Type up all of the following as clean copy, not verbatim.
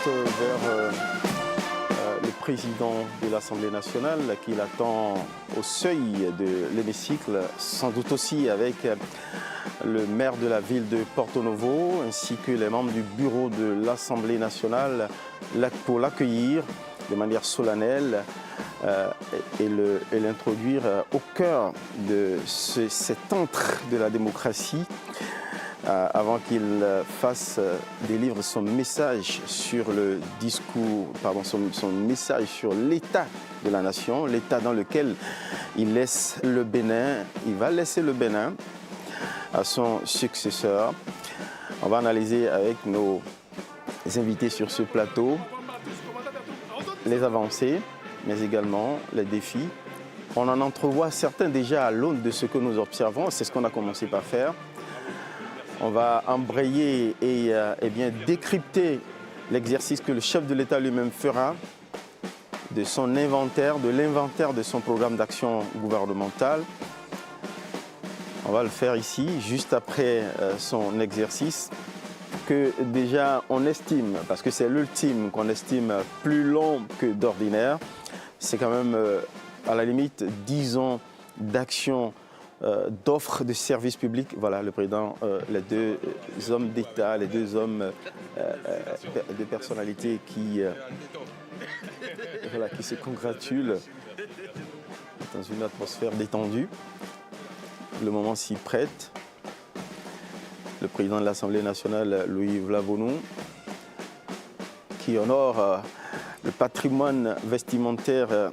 vers le président de l'Assemblée nationale qui l'attend au seuil de l'hémicycle, sans doute aussi avec le maire de la ville de Porto Novo ainsi que les membres du bureau de l'Assemblée nationale pour l'accueillir de manière solennelle et l'introduire au cœur de cet antre de la démocratie avant qu'il délivre son message sur le discours, son message sur l'état de la nation, l'état dans lequel il laisse le Bénin, il va laisser le Bénin à son successeur. On va analyser avec nos invités sur ce plateau les avancées, mais également les défis. On en entrevoit certains déjà à l'aune de ce que nous observons, c'est ce qu'on a commencé par faire. On va embrayer et bien décrypter l'exercice que le chef de l'État lui-même fera de son inventaire, de l'inventaire de son programme d'action gouvernementale. On va le faire ici, juste après son exercice, que déjà on estime, parce que c'est l'ultime qu'on estime plus long que d'ordinaire. C'est quand même à la limite 10 ans d'action, d'offres de services publics. Voilà, le président, les deux hommes d'État, les deux hommes de personnalités qui se congratulent dans une atmosphère détendue. Le moment s'y prête. Le président de l'Assemblée nationale, Louis Vlavonou, qui honore le patrimoine vestimentaire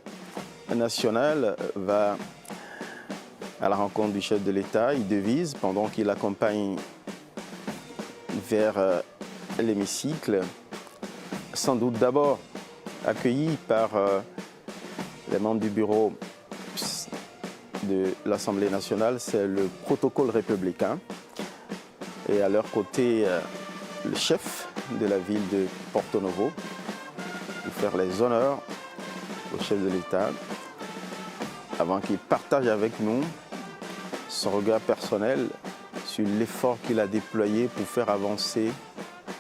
national, va à la rencontre du chef de l'État. Il devise pendant qu'il accompagne vers l'hémicycle, sans doute d'abord accueilli par les membres du bureau de l'Assemblée nationale, c'est le protocole républicain. Et à leur côté, le chef de la ville de Porto Novo, pour faire les honneurs au chef de l'État, avant qu'il partage avec nous son regard personnel sur l'effort qu'il a déployé pour faire avancer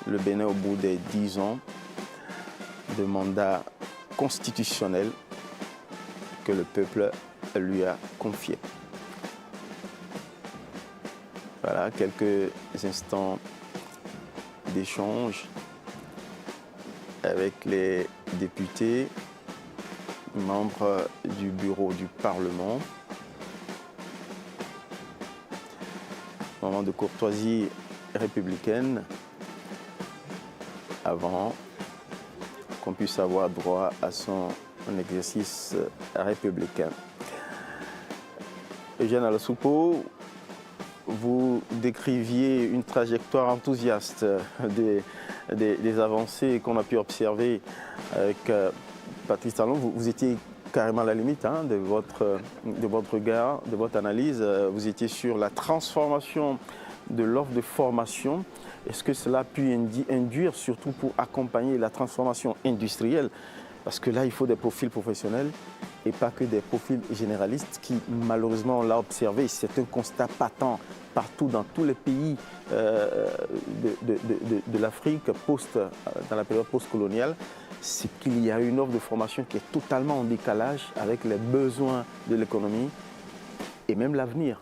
le Bénin au bout des 10 ans de mandat constitutionnel que le peuple lui a confié. Voilà, quelques instants d'échange avec les députés, membres du bureau du Parlement. Moment de courtoisie républicaine avant qu'on puisse avoir droit à son exercice républicain. Eugène Alassoupou, vous décriviez une trajectoire enthousiaste des avancées qu'on a pu observer avec Patrice Talon. Vous étiez carrément à la limite de votre regard, de votre analyse. Vous étiez sur la transformation de l'offre de formation. Est-ce que cela a pu induire, surtout pour accompagner la transformation industrielle? Parce que là, il faut des profils professionnels et pas que des profils généralistes qui, malheureusement, on l'a observé, c'est un constat patent partout dans tous les pays de l'Afrique dans la période post-coloniale, c'est qu'il y a une offre de formation qui est totalement en décalage avec les besoins de l'économie et même l'avenir.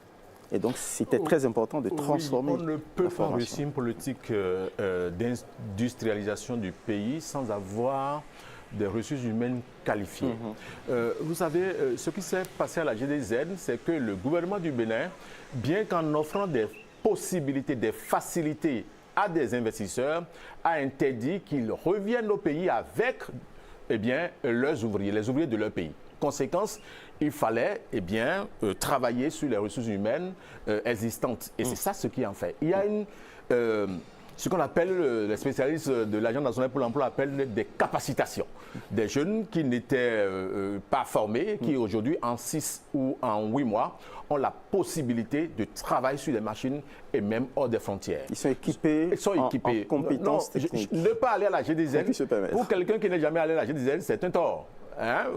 Et donc, c'était très important de transformer la formation. On ne peut pas réussir une politique d'industrialisation du pays sans avoir des ressources humaines qualifiées. Vous savez, ce qui s'est passé à la GDZ, c'est que le gouvernement du Bénin, bien qu'en offrant des possibilités, des facilités à des investisseurs, a interdit qu'ils reviennent au pays avec leurs ouvriers, les ouvriers de leur pays. Conséquence, il fallait travailler sur les ressources humaines existantes. Et c'est ça ce qui en fait. Il y a ce qu'on appelle, les spécialistes de l'Agence nationale pour l'emploi appellent des capacitations. Des jeunes qui n'étaient pas formés, qui aujourd'hui, en 6 ou en 8 mois, ont la possibilité de travailler sur des machines et même hors des frontières. Ils sont équipés, en compétences techniques. Ne pas aller à la GDZ, pour quelqu'un qui n'est jamais allé à la GDZ, c'est un tort.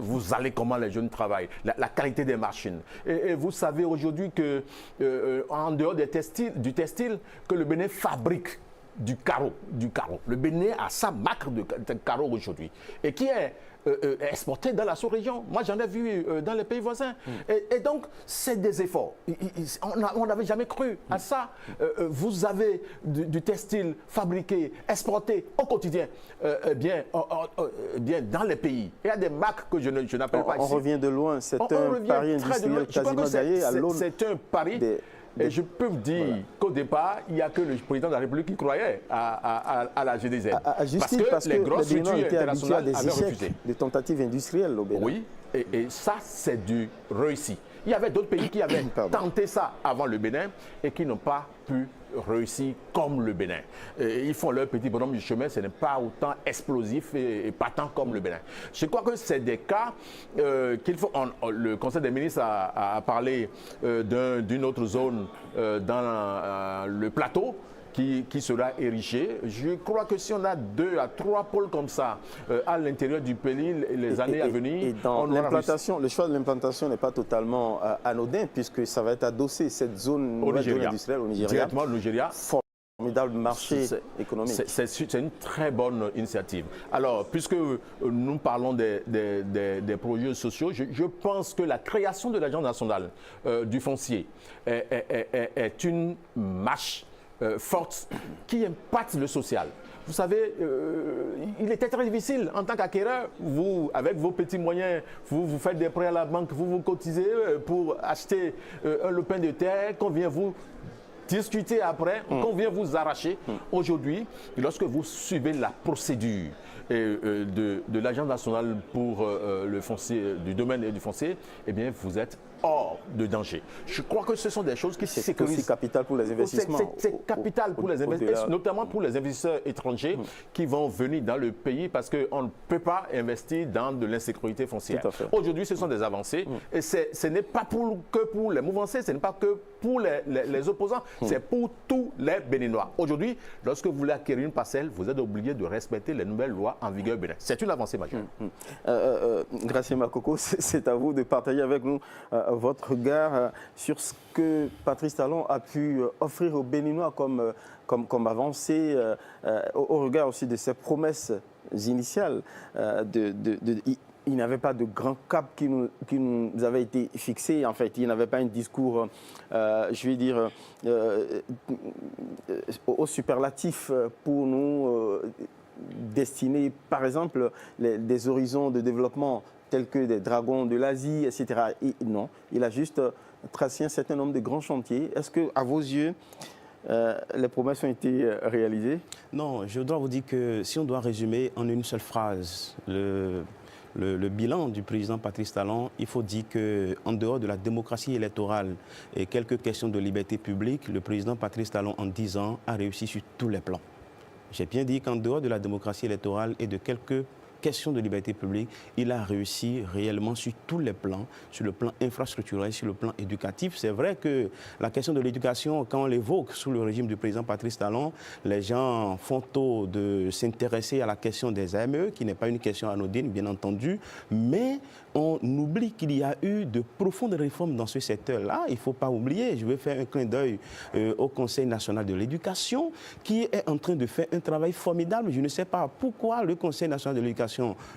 Vous allez comment les jeunes travaillent, la qualité des machines. Et vous savez aujourd'hui que en dehors du textile, que le Bénin fabrique du carreau. Le Bénin a sa marque de carreau aujourd'hui et qui est exporté dans la sous-région. Moi, j'en ai vu dans les pays voisins. Et donc, c'est des efforts. On n'avait jamais cru à ça. Vous avez du textile fabriqué, exporté au quotidien, bien dans les pays. Il y a des marques que je n'appelle pas ici. On revient de loin. C'est un pari industriel quasiment gagné à l'aune. C'est un pari. Et je peux vous dire qu'au départ, il n'y a que le président de la République qui croyait à la GDZ. Parce que les grosses structures internationales avaient refusé. Des tentatives industrielles au Bénin. Oui, et ça, c'est du réussi. Il y avait d'autres pays qui avaient tenté ça avant le Bénin et qui n'ont pas pu réussir comme le Bénin. Ils font leur petit bonhomme du chemin, ce n'est pas autant explosif et patent comme le Bénin. Je crois que c'est des cas qu'il faut... le Conseil des ministres a parlé d'une autre zone dans le plateau qui sera érigé. Je crois que si on a 2 à 3 pôles comme ça à l'intérieur du pays, les années à venir... Et dans l'implantation, le choix de l'implantation n'est pas totalement anodin puisque ça va être adossé, cette zone industrielle au Nigeria. Directement au Nigeria. Formidable marché économique. C'est une très bonne initiative. Alors, puisque nous parlons des projets sociaux, je pense que la création de l'Agence nationale du foncier est une marche forte qui impacte le social. Vous savez, il était très difficile en tant qu'acquéreur. Vous, avec vos petits moyens, vous faites des prêts à la banque, vous cotisez pour acheter un lopin de terre qu'on vient vous discuter après, qu'on vient vous arracher. Aujourd'hui, lorsque vous suivez la procédure de l'Agence nationale pour le foncier, du domaine et du foncier, eh bien, vous êtes hors de danger. Je crois que ce sont des choses qui sécurisent. C'est capital pour les investissements. C'est capital pour les investisseurs, notamment pour les investisseurs étrangers qui vont venir dans le pays parce qu'on ne peut pas investir dans de l'insécurité foncière. Aujourd'hui, ce sont des avancées et ce n'est pas que pour les mouvanciers, ce n'est pas que pour les opposants, c'est pour tous les Béninois. Aujourd'hui, lorsque vous voulez acquérir une parcelle, vous êtes obligé de respecter les nouvelles lois en vigueur au Bénin. C'est une avancée majeure. Gratien Makoko, c'est à vous de partager avec nous votre regard sur ce que Patrice Talon a pu offrir aux Béninois comme avancée, au regard aussi de ses promesses initiales. Il n'avait pas de grand cap qui nous avait été fixé. En fait, il n'avait pas un discours, je vais dire, au superlatif pour nous destiner, par exemple, des horizons de développement tels que des dragons de l'Asie, etc. Non, il a juste tracé un certain nombre de grands chantiers. Est-ce que, à vos yeux, les promesses ont été réalisées? Non, je dois vous dire que si on doit résumer en une seule phrase le bilan du président Patrice Talon, il faut dire qu'en dehors de la démocratie électorale et quelques questions de liberté publique, le président Patrice Talon, en 10 ans, a réussi sur tous les plans. J'ai bien dit qu'en dehors de la démocratie électorale et de quelques questions de liberté publique, il a réussi réellement sur tous les plans, sur le plan infrastructurel, sur le plan éducatif. C'est vrai que la question de l'éducation, quand on l'évoque sous le régime du président Patrice Talon, les gens font tôt de s'intéresser à la question des AME, qui n'est pas une question anodine, bien entendu, mais on oublie qu'il y a eu de profondes réformes dans ce secteur-là. Il ne faut pas oublier, je vais faire un clin d'œil au Conseil national de l'éducation, qui est en train de faire un travail formidable. Je ne sais pas pourquoi le Conseil national de l'éducation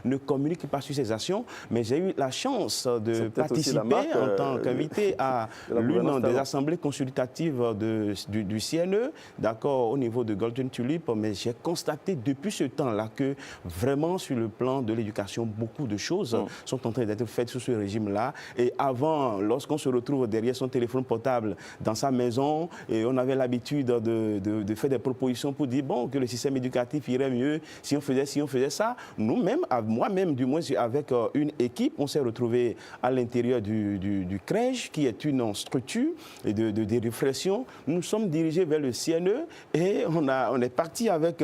ne communique pas sur ses actions, mais j'ai eu la chance de participer en tant qu'invité à l'une des assemblées consultatives du CNE, d'accord, au niveau de Golden Tulip, mais j'ai constaté depuis ce temps-là que vraiment sur le plan de l'éducation, beaucoup de choses sont en train d'être faites sous ce régime-là. Et avant, lorsqu'on se retrouve derrière son téléphone portable dans sa maison, et on avait l'habitude de faire des propositions pour dire bon, que le système éducatif irait mieux si on faisait ça. Nous-mêmes, moi-même du moins avec une équipe, on s'est retrouvé à l'intérieur du CREJ, qui est une structure de réflexion. Nous sommes dirigés vers le CNE et on est parti avec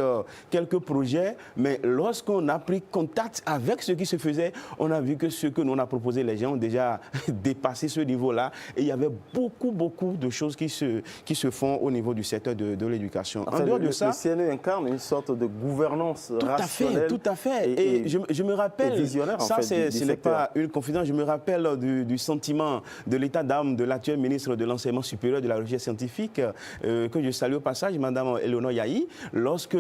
quelques projets, mais lorsqu'on a pris contact avec ce qui se faisait, on a vu que ce que nous on a proposé, les gens ont déjà dépassé ce niveau-là et il y avait beaucoup de choses qui se font au niveau du secteur de l'éducation. En dehors de ça, le CNE incarne une sorte de gouvernance rationnelle. Tout à fait. et je me rappelle, visionnaire, ça en fait, ce n'est pas une confidence, je me rappelle du sentiment de l'état d'âme de l'actuel ministre de l'Enseignement supérieur de la recherche scientifique, que je salue au passage, Mme Eleonore Yahi, lorsque,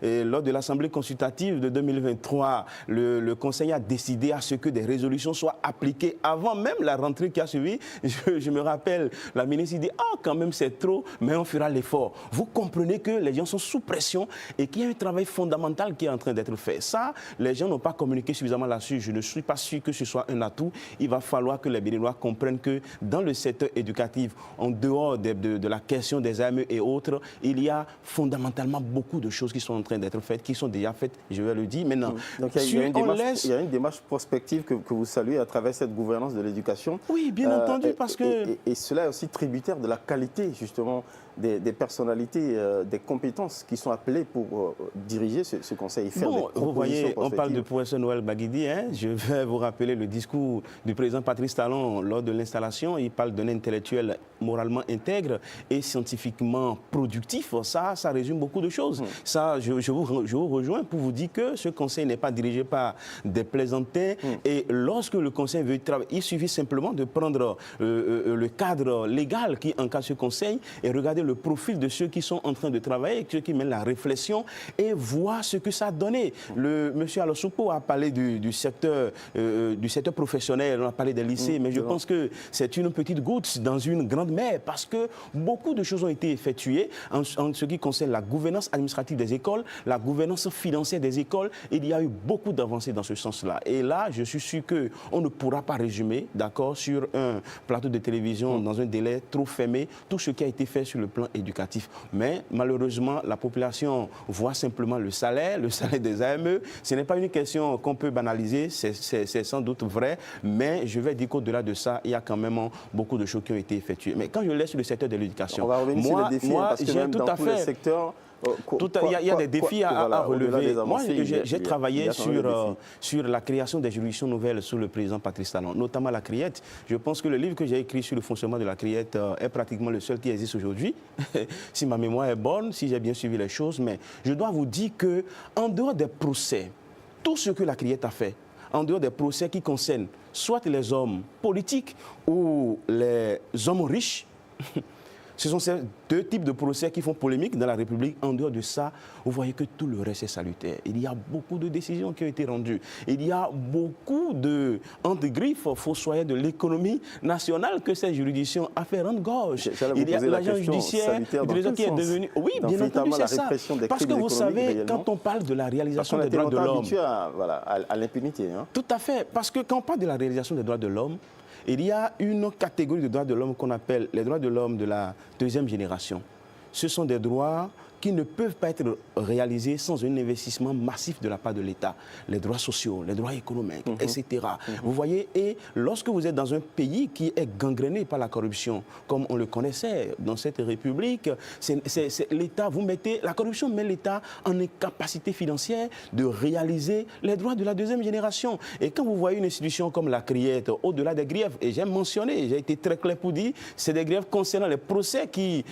lors de l'Assemblée consultative de 2023, le Conseil a décidé à ce que des résolutions soient appliquées avant même la rentrée qui a suivi. Je me rappelle, la ministre dit « Ah, quand même c'est trop, mais on fera l'effort ». Vous comprenez que les gens sont sous pression et qu'il y a un travail fondamental qui est en train d'être fait. Ça, les gens n'ont pas communiqué suffisamment là-dessus. Je ne suis pas sûr que ce soit un atout. Il va falloir que les Béninois comprennent que dans le secteur éducatif, en dehors de la question des AME et autres, il y a fondamentalement beaucoup de choses qui sont en train d'être faites, qui sont déjà faites, je vais le dire maintenant. Donc il y a une démarche prospective que vous saluez à travers cette gouvernance de l'éducation. Oui, bien entendu, parce que... Et cela est aussi tributaire de la qualité, justement, des personnalités, des compétences qui sont appelées pour diriger ce conseil et faire des propositions. Vous voyez, on parle de professeur Noël Baguidi. Je vais vous rappeler le discours du président Patrice Talon lors de l'installation. Il parle d'un intellectuel moralement intègre et scientifiquement productif. Ça résume beaucoup de choses. Ça, je vous rejoins pour vous dire que ce conseil n'est pas dirigé par des plaisantins. Et lorsque le conseil veut travailler, il suffit simplement de prendre le cadre légal qui encadre ce conseil et regarder le profil de ceux qui sont en train de travailler, ceux qui mènent la réflexion et voir ce que ça a donné. Monsieur Alosupo a parlé du secteur professionnel, on a parlé des lycées, mais je pense que c'est une petite goutte dans une grande mer parce que beaucoup de choses ont été effectuées en ce qui concerne la gouvernance administrative des écoles, la gouvernance financière des écoles. Il y a eu beaucoup d'avancées dans ce sens-là. Et là, je suis sûr qu'on ne pourra pas résumer, d'accord, sur un plateau de télévision dans un délai trop fermé tout ce qui a été fait sur le plan éducatif. Mais malheureusement, la population voit simplement le salaire des AME. Ce n'est pas une question qu'on peut banaliser, c'est sans doute vrai, mais je vais dire qu'au-delà de ça, il y a quand même beaucoup de choses qui ont été effectuées. Mais quand je laisse le secteur de l'éducation, on va revenir sur les défis, parce que même dans tous les secteurs... Il y a des défis à relever. Moi, j'ai travaillé sur la création des juridictions nouvelles sous le président Patrice Talon, notamment la CRIET. Je pense que le livre que j'ai écrit sur le fonctionnement de la CRIET est pratiquement le seul qui existe aujourd'hui, si ma mémoire est bonne, si j'ai bien suivi les choses. Mais je dois vous dire qu'en dehors des procès, tout ce que la CRIET a fait, en dehors des procès qui concernent soit les hommes politiques ou les hommes riches, ce sont ces deux types de procès qui font polémique dans la République. En dehors de ça, vous voyez que tout le reste est salutaire. Il y a beaucoup de décisions qui ont été rendues. Il y a beaucoup de, entre griffes, fossoyeurs de l'économie nationale que cette juridiction a fait rendre gorge. Il y a l'agent judiciaire qui est devenu... Oui, bien entendu, c'est ça. Parce que vous savez, quand on parle de la réalisation des droits de l'homme... Habitué à l'impunité. Tout à fait. Parce que quand on parle de la réalisation des droits de l'homme, il y a une catégorie de droits de l'homme qu'on appelle les droits de l'homme de la deuxième génération. Ce sont des droits qui ne peuvent pas être réalisés sans un investissement massif de la part de l'État. Les droits sociaux, les droits économiques, etc. Vous voyez, et lorsque vous êtes dans un pays qui est gangréné par la corruption, comme on le connaissait dans cette République, l'État, la corruption met l'État en incapacité financière de réaliser les droits de la deuxième génération. Et quand vous voyez une institution comme la CRIET, au-delà des griefs, et j'ai mentionné, j'ai été très clair pour dire, c'est des griefs concernant les procès qui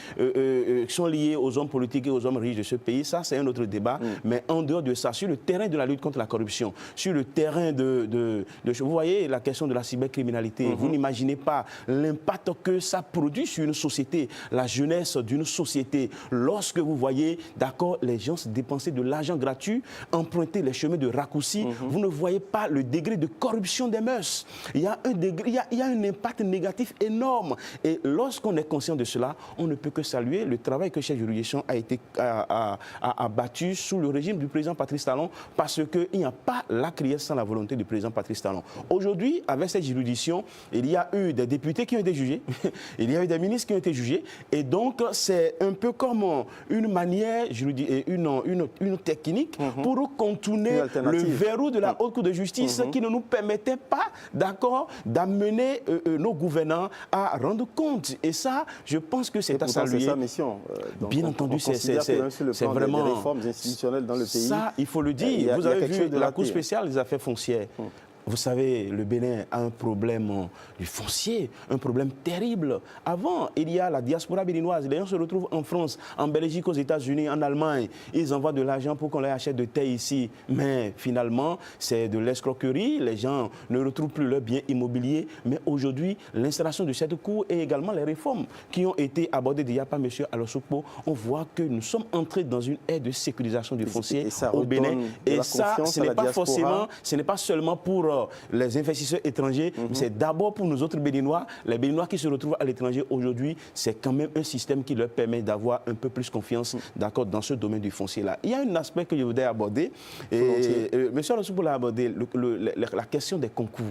sont liés aux hommes politiques et aux hommes riches de ce pays, ça c'est un autre débat, mais en dehors de ça, sur le terrain de la lutte contre la corruption, sur le terrain vous voyez la question de la cybercriminalité, vous n'imaginez pas l'impact que ça produit sur une société, la jeunesse d'une société, lorsque vous voyez, d'accord, les gens se dépenser de l'argent gratuit, emprunter les chemins de raccourci, vous ne voyez pas le degré de corruption des mœurs. Il y a un impact négatif énorme, et lorsqu'on est conscient de cela, on ne peut que saluer le travail que cette juridiction a battu sous le régime du président Patrice Talon, parce qu'il n'y a pas la CRIET sans la volonté du président Patrice Talon. Aujourd'hui, avec cette juridiction, il y a eu des députés qui ont été jugés, il y a eu des ministres qui ont été jugés, et donc c'est un peu comme une manière, une technique pour contourner le verrou de la Haute Cour de justice qui ne nous permettait pas, d'accord, d'amener nos gouvernants à rendre compte. Et ça, je pense que c'est à saluer. C'est sa mission. Bien entendu, c'est vraiment des réformes institutionnelles dans le pays. Ça, il faut le dire. Vous avez vu la Cour spéciale des affaires foncières. Vous savez, le Bénin a un problème du foncier, un problème terrible. Avant, il y a la diaspora béninoise. Les gens se retrouvent en France, en Belgique, aux États-Unis, en Allemagne. Ils envoient de l'argent pour qu'on leur achète de terre ici. Mais finalement, c'est de l'escroquerie. Les gens ne retrouvent plus leurs biens immobiliers. Mais aujourd'hui, l'installation de cette cour et également les réformes qui ont été abordées déjà par M. Alossokpo, on voit que nous sommes entrés dans une ère de sécurisation du foncier au Bénin. Et ça, ce n'est pas forcément, ce n'est pas seulement pour les investisseurs étrangers, mais c'est d'abord pour nous autres Béninois. Les Béninois qui se retrouvent à l'étranger aujourd'hui, c'est quand même un système qui leur permet d'avoir un peu plus confiance d'accord, dans ce domaine du foncier-là. Il y a un aspect que je voudrais aborder, et M. Alossokpo l'a abordé, la question des concours.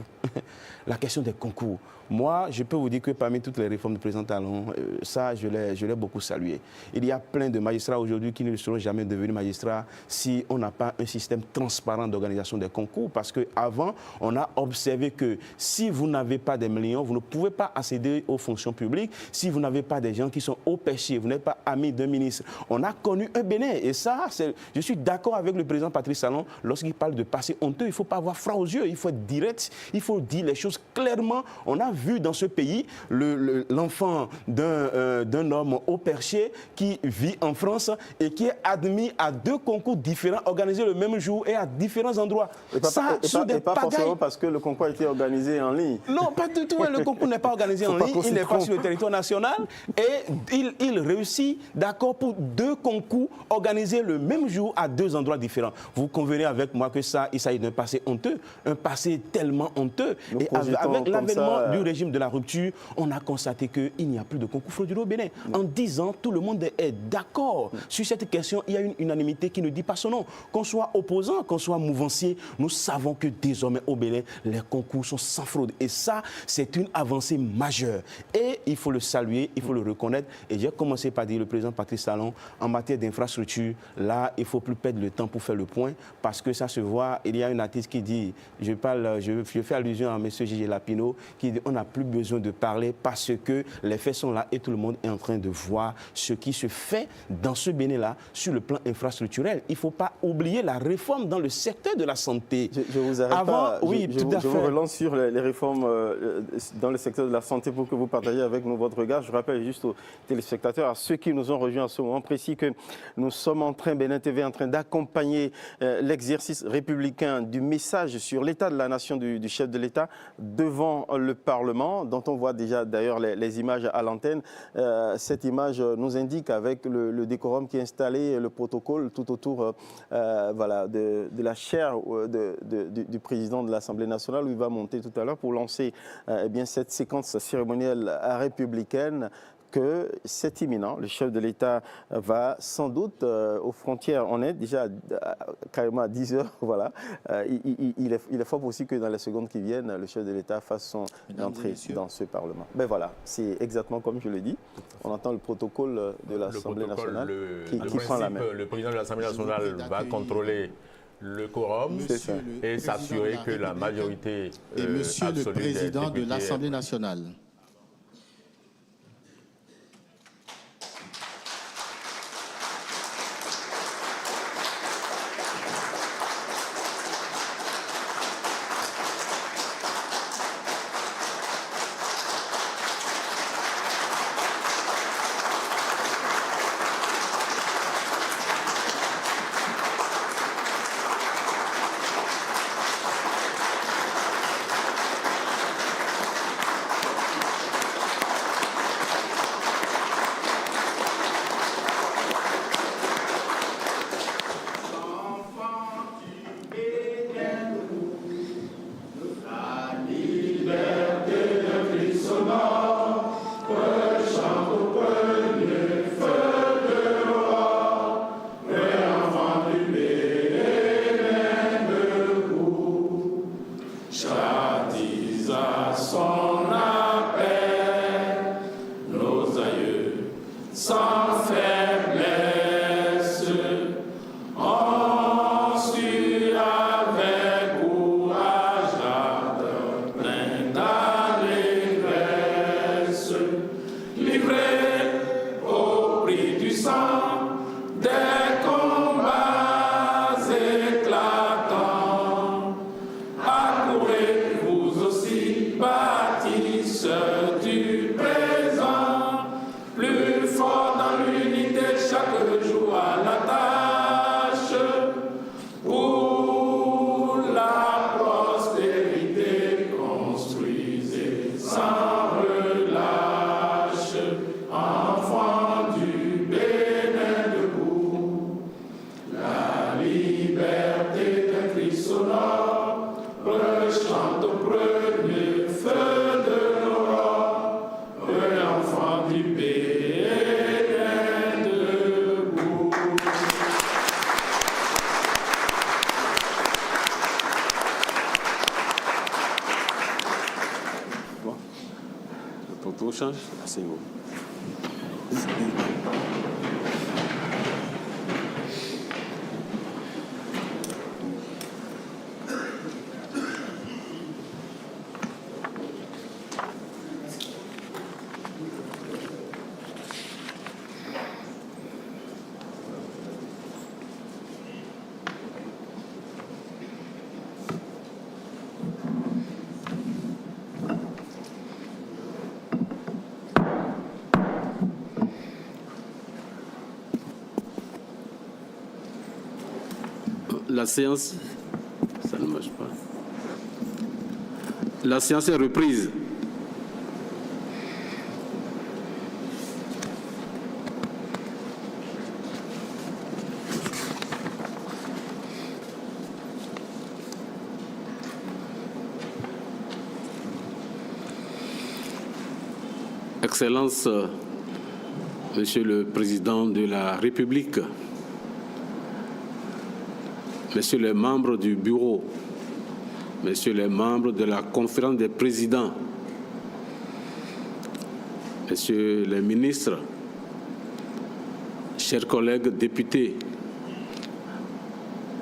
La question des concours. Moi, je peux vous dire que parmi toutes les réformes du président Talon, ça, je l'ai beaucoup salué. Il y a plein de magistrats aujourd'hui qui ne seront jamais devenus magistrats si on n'a pas un système transparent d'organisation des concours. Parce qu'avant, on a observé que si vous n'avez pas des millions, vous ne pouvez pas accéder aux fonctions publiques. Si vous n'avez pas des gens qui sont haut perchés, vous n'êtes pas ami d'un ministre. On a connu un Bénin. Et ça, je suis d'accord avec le président Patrice Talon lorsqu'il parle de passé honteux. Il ne faut pas avoir froid aux yeux. Il faut être direct. Il faut dire les choses clairement. On a vu dans ce pays l'enfant d'un homme haut perché qui vit en France et qui est admis à 2 concours différents organisés le même jour et à différents endroits. Et pas forcément parce que le concours a été organisé en ligne. Non, pas du tout. Le concours n'est pas organisé en ligne. Il n'est pas sur le territoire national et il réussit, d'accord, pour 2 concours organisés le même jour à 2 endroits différents. Vous convenez avec moi que ça, il s'agit d'un passé honteux, un passé tellement honteux. Et avec l'avènement du régime de la rupture, on a constaté qu'il n'y a plus de concours frauduleux au Bénin. En 10 ans, tout le monde est d'accord sur cette question. Il y a une unanimité qui ne dit pas son nom. Qu'on soit opposant, qu'on soit mouvancier, nous savons que désormais au Bénin, les concours sont sans fraude. Et ça, c'est une avancée majeure. Et il faut le saluer, il faut le reconnaître. Et j'ai commencé par dire le président Patrice Talon, en matière d'infrastructure, là, il ne faut plus perdre le temps pour faire le point, parce que ça se voit. Il y a une artiste qui dit, je fais allusion à M. Gigi Lapino, qui dit on n'a plus besoin de parler parce que les faits sont là et tout le monde est en train de voir ce qui se fait dans ce Bénin-là sur le plan infrastructurel. Il ne faut pas oublier la réforme dans le secteur de la santé. Je vous arrête pas. Oui, tout à fait. Je vous relance sur les réformes dans le secteur de la santé pour que vous partagiez avec nous votre regard. Je rappelle juste aux téléspectateurs, à ceux qui nous ont rejoints à ce moment précis, que nous sommes en train, Bénin TV, en train d'accompagner l'exercice républicain du message sur l'état de la nation du chef de l'État devant le Parlement, dont on voit déjà d'ailleurs les images à l'antenne. Cette image nous indique avec le décorum qui est installé, le protocole tout autour voilà, de la chaire du président de l'Assemblée nationale, où il va monter tout à l'heure pour lancer eh bien, cette séquence cérémonielle républicaine. Que c'est imminent. Le chef de l'État va sans doute aux frontières. On est déjà carrément à 10 heures. Voilà. Il est fort possible que dans les secondes qui viennent, le chef de l'État fasse son entrée dans ce Parlement. Ben voilà, c'est exactement comme je l'ai dit. On entend le protocole de l'Assemblée nationale qui prend la main. Le président de l'Assemblée nationale va contrôler le quorum et s'assurer que la majorité et Monsieur le Président de l'Assemblée nationale. échange, asseyez-vous. La séance, ça ne marche pas. La séance est reprise. Excellence, Monsieur le Président de la République, Messieurs les membres du bureau, Messieurs les membres de la conférence des présidents, Messieurs les ministres, chers collègues députés,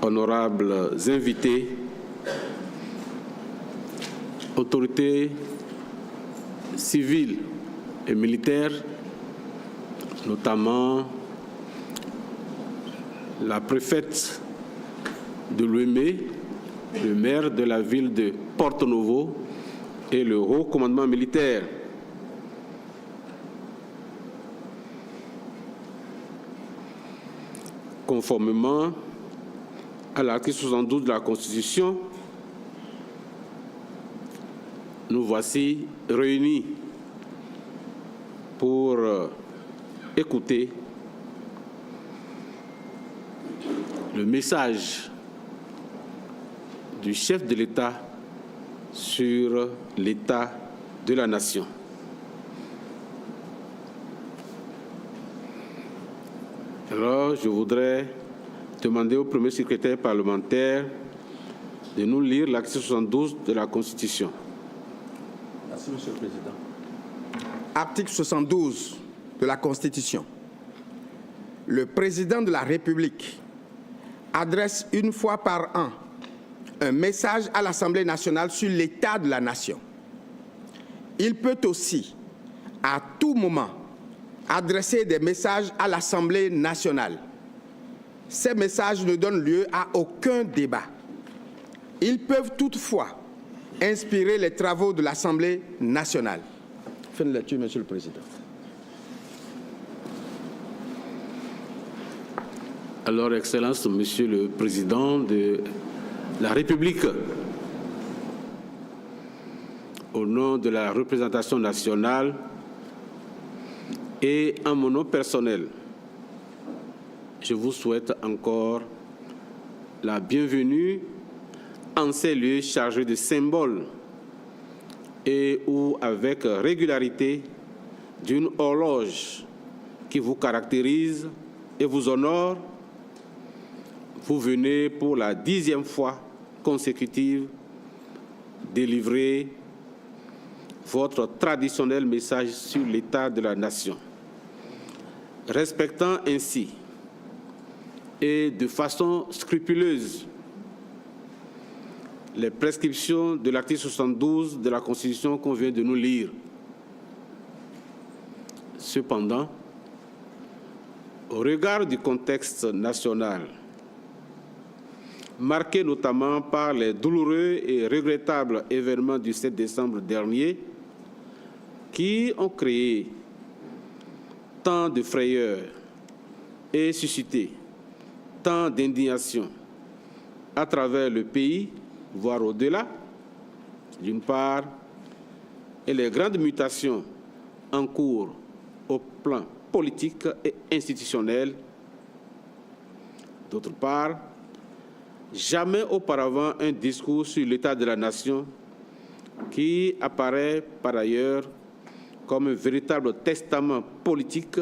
honorables invités, autorités civiles et militaires, notamment la préfète de Lomé, le maire de la ville de Porto-Novo et le haut commandement militaire. Conformément à l'article 72 de la Constitution, nous voici réunis pour écouter le message du chef de l'État sur l'état de la nation. Alors, je voudrais demander au premier secrétaire parlementaire de nous lire l'article 72 de la Constitution. Merci, Monsieur le Président. Article 72 de la Constitution. Le président de la République adresse une fois par an un message à l'Assemblée nationale sur l'état de la nation. Il peut aussi, à tout moment, adresser des messages à l'Assemblée nationale. Ces messages ne donnent lieu à aucun débat. Ils peuvent toutefois inspirer les travaux de l'Assemblée nationale. Fin de lecture, Monsieur le Président. Alors, Excellence, Monsieur le Président de la République, au nom de la représentation nationale et en mon nom personnel, je vous souhaite encore la bienvenue en ces lieux chargés de symboles et où, avec régularité, d'une horloge qui vous caractérise et vous honore, vous venez pour la 10e fois consécutive délivrer votre traditionnel message sur l'état de la nation. Respectant ainsi et de façon scrupuleuse les prescriptions de l'article 72 de la Constitution qu'on vient de nous lire. Cependant, au regard du contexte national, marqué notamment par les douloureux et regrettables événements du 7 décembre dernier, qui ont créé tant de frayeur et suscité tant d'indignation à travers le pays, voire au-delà, d'une part, et les grandes mutations en cours au plan politique et institutionnel, d'autre part. Jamais auparavant un discours sur l'état de la nation, qui apparaît par ailleurs comme un véritable testament politique,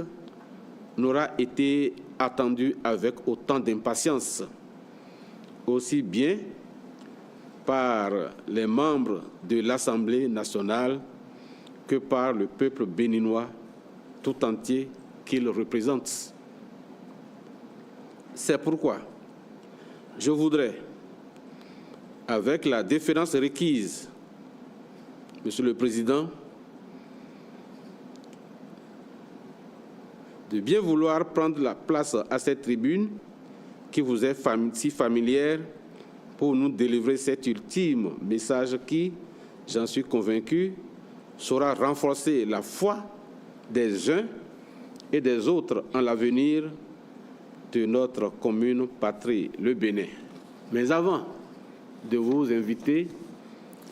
n'aura été attendu avec autant d'impatience, aussi bien par les membres de l'Assemblée nationale que par le peuple béninois tout entier qu'il représente. C'est pourquoi je voudrais, avec la déférence requise, Monsieur le Président, de bien vouloir prendre la place à cette tribune qui vous est si familière pour nous délivrer cet ultime message qui, j'en suis convaincu, saura renforcer la foi des uns et des autres en l'avenir de notre commune patrie, le Bénin. Mais avant de vous inviter,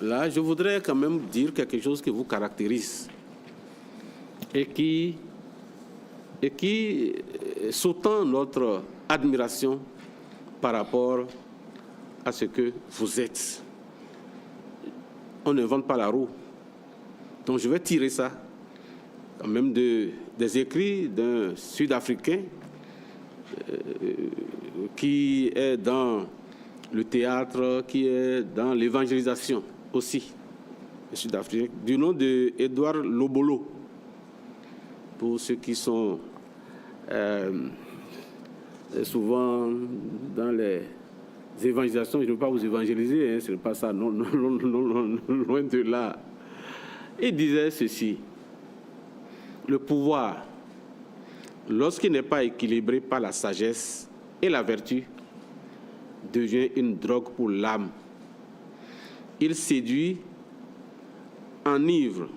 là, je voudrais quand même dire quelque chose qui vous caractérise et qui sous-tend notre admiration par rapport à ce que vous êtes. On n'invente pas la roue. Donc je vais tirer ça quand même des écrits d'un Sud-Africain qui est dans le théâtre, qui est dans l'évangélisation aussi, Sud-Africain, du nom d'Edouard Lobolo. Pour ceux qui sont souvent dans les évangélisations, je ne veux pas vous évangéliser, hein, ce n'est pas ça, non, loin de là. Il disait ceci: le pouvoir, lorsqu'il n'est pas équilibré par la sagesse et la vertu, devient une drogue pour l'âme. Il séduit, enivre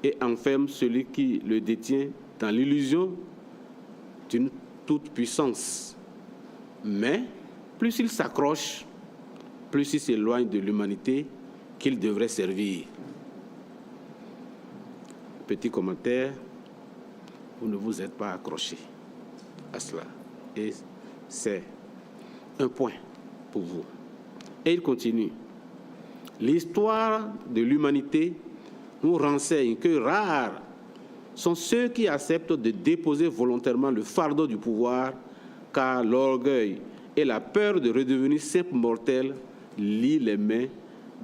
et enferme celui qui le détient dans l'illusion d'une toute-puissance. Mais plus il s'accroche, plus il s'éloigne de l'humanité qu'il devrait servir. Petit commentaire, vous ne vous êtes pas accroché à cela. Et c'est un point pour vous. Et il continue. L'histoire de l'humanité nous renseigne que rares sont ceux qui acceptent de déposer volontairement le fardeau du pouvoir, car l'orgueil et la peur de redevenir simple mortel lient les mains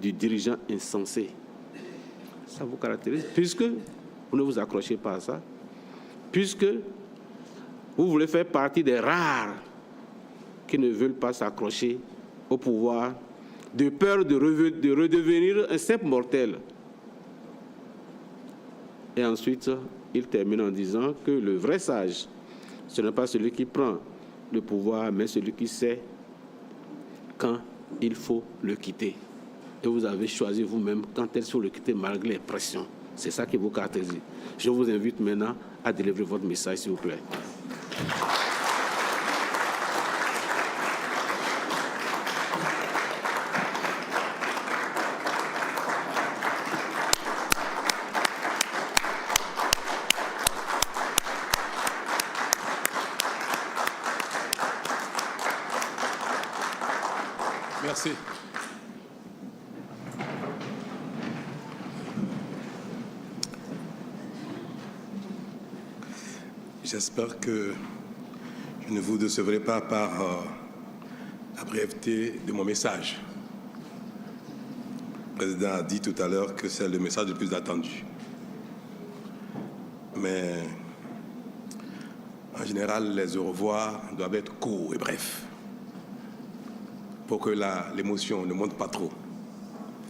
du dirigeant insensé. Ça vous caractérise, puisque vous ne vous accrochez pas à ça, puisque vous voulez faire partie des rares qui ne veulent pas s'accrocher au pouvoir, de peur de redevenir un simple mortel. Et ensuite, il termine en disant que le vrai sage, ce n'est pas celui qui prend le pouvoir, mais celui qui sait quand il faut le quitter. Et vous avez choisi vous-même quand il faut le quitter malgré les pressions. C'est ça qui vous caractérise. Je vous invite maintenant à délivrer votre message, s'il vous plaît. Merci. J'espère que je ne vous décevrai pas par la brièveté de mon message. Le président a dit tout à l'heure que c'est le message le plus attendu. Mais en général, les au revoir doivent être courts et brefs, pour que l'émotion ne monte pas trop.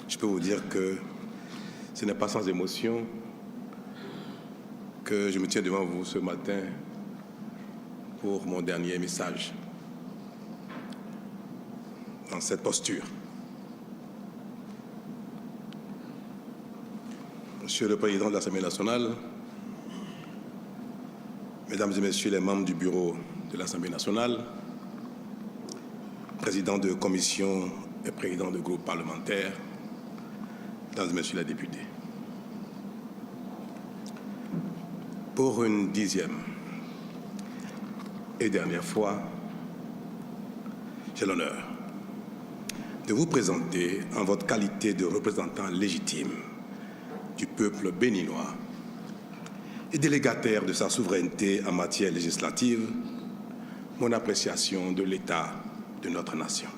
Je peux vous dire que ce n'est pas sans émotion que je me tiens devant vous ce matin pour mon dernier message dans cette posture. Monsieur le Président de l'Assemblée nationale, Mesdames et Messieurs les membres du bureau de l'Assemblée nationale, président de commission et président de groupe parlementaire, Mesdames et Messieurs les députés. Pour une 10e et dernière fois, j'ai l'honneur de vous présenter en votre qualité de représentant légitime du peuple béninois et délégataire de sa souveraineté en matière législative, mon appréciation de l'état de notre nation.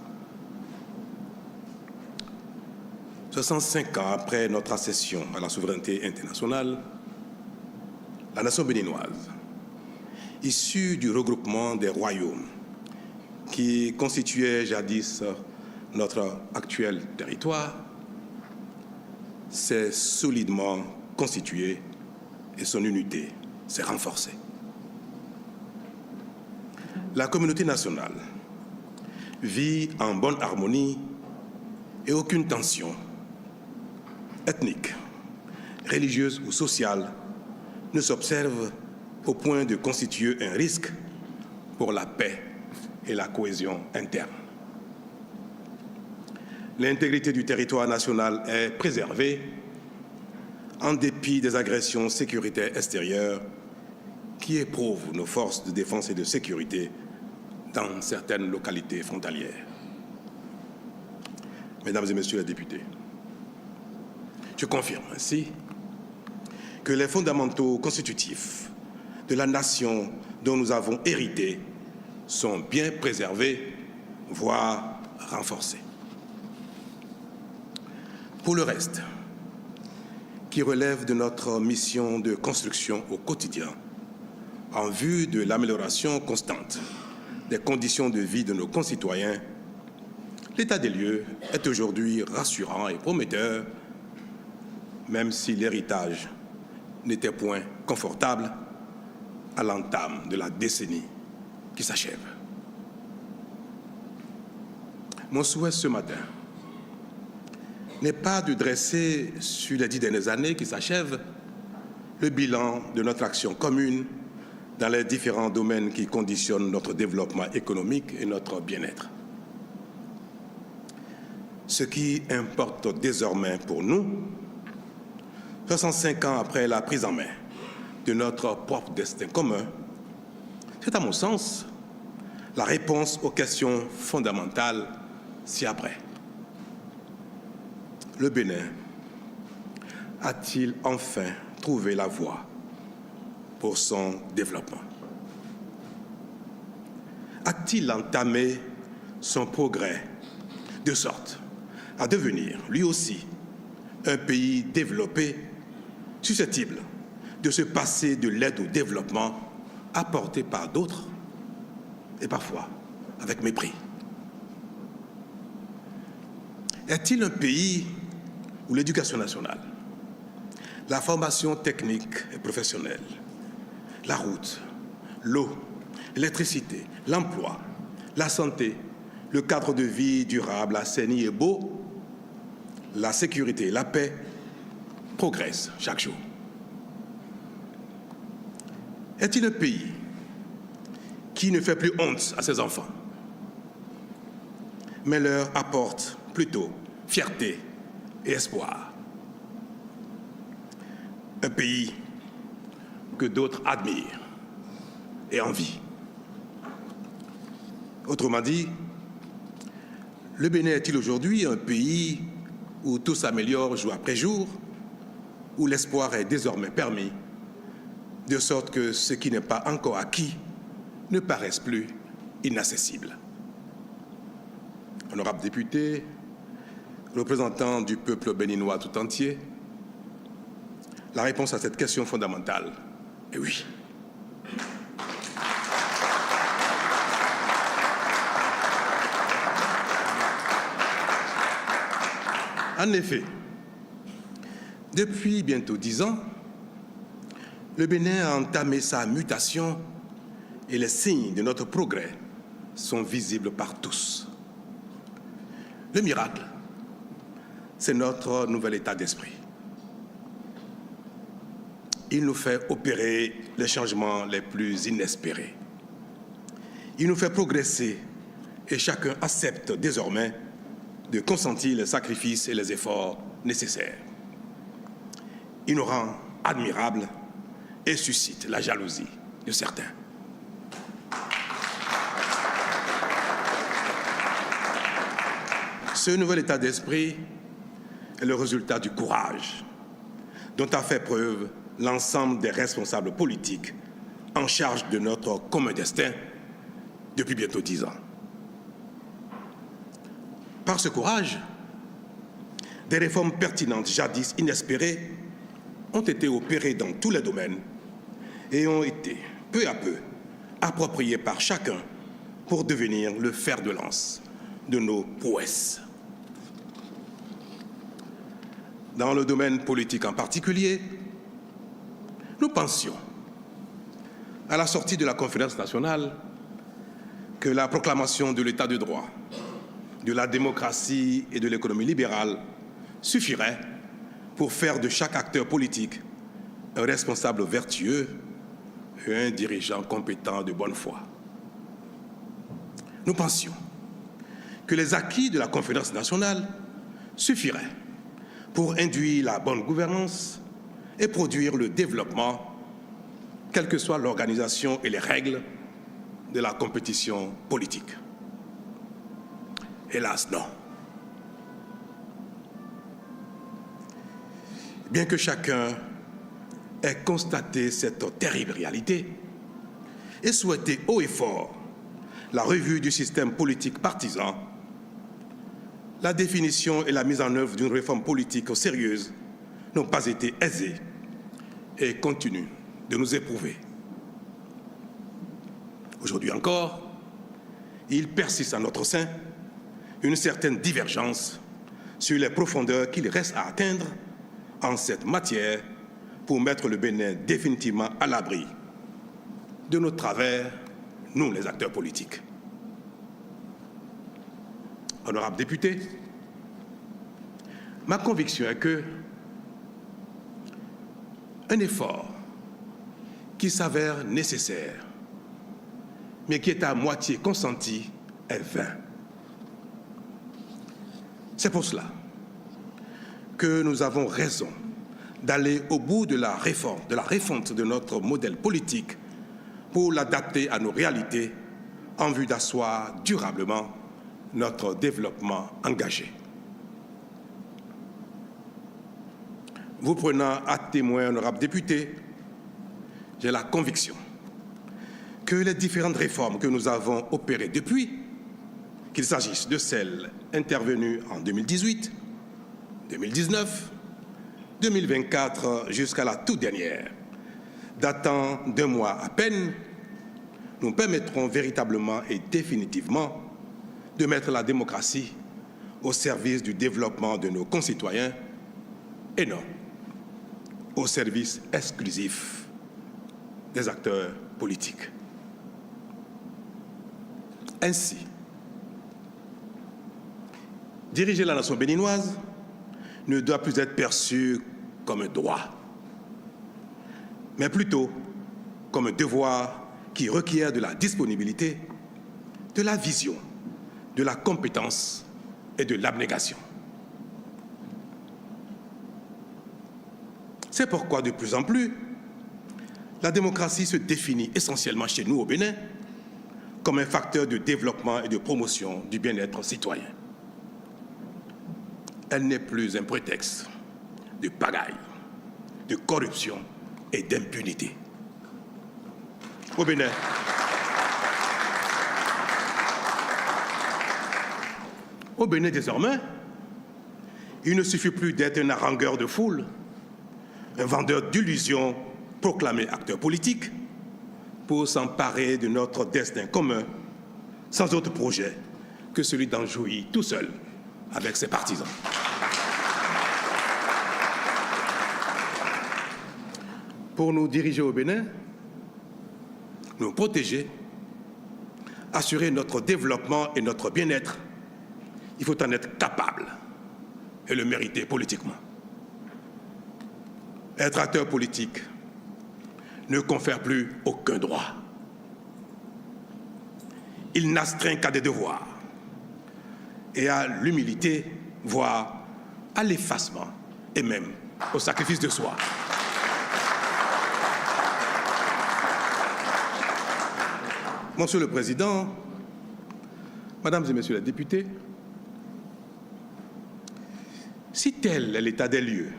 65 ans après notre accession à la souveraineté internationale, la nation béninoise, issue du regroupement des royaumes qui constituaient jadis notre actuel territoire, s'est solidement constituée et son unité s'est renforcée. La communauté nationale vit en bonne harmonie et aucune tension ethnique, religieuse ou sociale ne s'observe au point de constituer un risque pour la paix et la cohésion interne. L'intégrité du territoire national est préservée en dépit des agressions sécuritaires extérieures qui éprouvent nos forces de défense et de sécurité dans certaines localités frontalières. Mesdames et Messieurs les députés, je confirme ainsi que les fondamentaux constitutifs de la nation dont nous avons hérité sont bien préservés, voire renforcés. Pour le reste, qui relève de notre mission de construction au quotidien, en vue de l'amélioration constante des conditions de vie de nos concitoyens, l'état des lieux est aujourd'hui rassurant et prometteur, même si l'héritage n'était point confortable à l'entame de la décennie qui s'achève. Mon souhait ce matin n'est pas de dresser sur les 10 dernières années qui s'achèvent le bilan de notre action commune dans les différents domaines qui conditionnent notre développement économique et notre bien-être. Ce qui importe désormais pour nous, 65 ans après la prise en main de notre propre destin commun, c'est à mon sens la réponse aux questions fondamentales ci-après. Le Bénin a-t-il enfin trouvé la voie pour son développement? A-t-il entamé son progrès de sorte à devenir, lui aussi, un pays développé, susceptible de se passer de l'aide au développement apportée par d'autres et parfois avec mépris? Est-il un pays où l'éducation nationale, la formation technique et professionnelle, la route, l'eau, l'électricité, l'emploi, la santé, le cadre de vie durable, assaini et beau, la sécurité et la paix progressent chaque jour? Est-il un pays qui ne fait plus honte à ses enfants, mais leur apporte plutôt fierté et espoir? Un pays que d'autres admirent et envient. Autrement dit, le Bénin est-il aujourd'hui un pays où tout s'améliore jour après jour, où l'espoir est désormais permis, de sorte que ce qui n'est pas encore acquis ne paraisse plus inaccessible? Honorables députés, représentants du peuple béninois tout entier, la réponse à cette question fondamentale est oui. En effet, depuis bientôt 10 ans, le Bénin a entamé sa mutation et les signes de notre progrès sont visibles par tous. Le miracle, c'est notre nouvel état d'esprit. Il nous fait opérer les changements les plus inespérés. Il nous fait progresser et chacun accepte désormais de consentir les sacrifices et les efforts nécessaires. Il nous rend admirables et suscite la jalousie de certains. Ce nouvel état d'esprit est le résultat du courage dont a fait preuve l'ensemble des responsables politiques en charge de notre commun destin depuis bientôt 10 ans. Par ce courage, des réformes pertinentes jadis inespérées ont été opérées dans tous les domaines et ont été peu à peu appropriées par chacun pour devenir le fer de lance de nos prouesses. Dans le domaine politique en particulier, nous pensions, à la sortie de la conférence nationale, que la proclamation de l'état de droit, de la démocratie et de l'économie libérale suffirait pour faire de chaque acteur politique un responsable vertueux et un dirigeant compétent de bonne foi. Nous pensions que les acquis de la conférence nationale suffiraient pour induire la bonne gouvernance et produire le développement, quelle que soit l'organisation et les règles de la compétition politique. Hélas, non. Bien que chacun ait constaté cette terrible réalité et souhaité haut et fort la revue du système politique partisan, la définition et la mise en œuvre d'une réforme politique sérieuse n'ont pas été aisées et continuent de nous éprouver. Aujourd'hui encore, il persiste en notre sein une certaine divergence sur les profondeurs qu'il reste à atteindre en cette matière pour mettre le Bénin définitivement à l'abri de nos travers, nous les acteurs politiques. Honorables députés, ma conviction est que un effort qui s'avère nécessaire, mais qui est à moitié consenti, est vain. C'est pour cela que nous avons raison d'aller au bout de la réforme, de la refonte de notre modèle politique pour l'adapter à nos réalités en vue d'asseoir durablement notre développement engagé. Vous prenant à témoin, honorables députés, j'ai la conviction que les différentes réformes que nous avons opérées depuis, qu'il s'agisse de celles intervenues en 2018, 2019, 2024 jusqu'à la toute dernière, datant d'un mois à peine, nous permettront véritablement et définitivement de mettre la démocratie au service du développement de nos concitoyens et non au service exclusif des acteurs politiques. Ainsi, diriger la nation béninoise ne doit plus être perçu comme un droit, mais plutôt comme un devoir qui requiert de la disponibilité, de la vision, de la compétence et de l'abnégation. C'est pourquoi, de plus en plus, la démocratie se définit essentiellement chez nous au Bénin comme un facteur de développement et de promotion du bien-être citoyen. Elle n'est plus un prétexte de pagaille, de corruption et d'impunité. Au Bénin, désormais, il ne suffit plus d'être un harangueur de foule, un vendeur d'illusions proclamé acteur politique pour s'emparer de notre destin commun sans autre projet que celui d'en jouir tout seul avec ses partisans. Pour nous diriger au Bénin, nous protéger, assurer notre développement et notre bien-être, il faut en être capable et le mériter politiquement. Être acteur politique ne confère plus aucun droit. Il n'astreint qu'à des devoirs et à l'humilité, voire à l'effacement et même au sacrifice de soi. Monsieur le Président, Mesdames et Messieurs les députés, si tel est l'état des lieux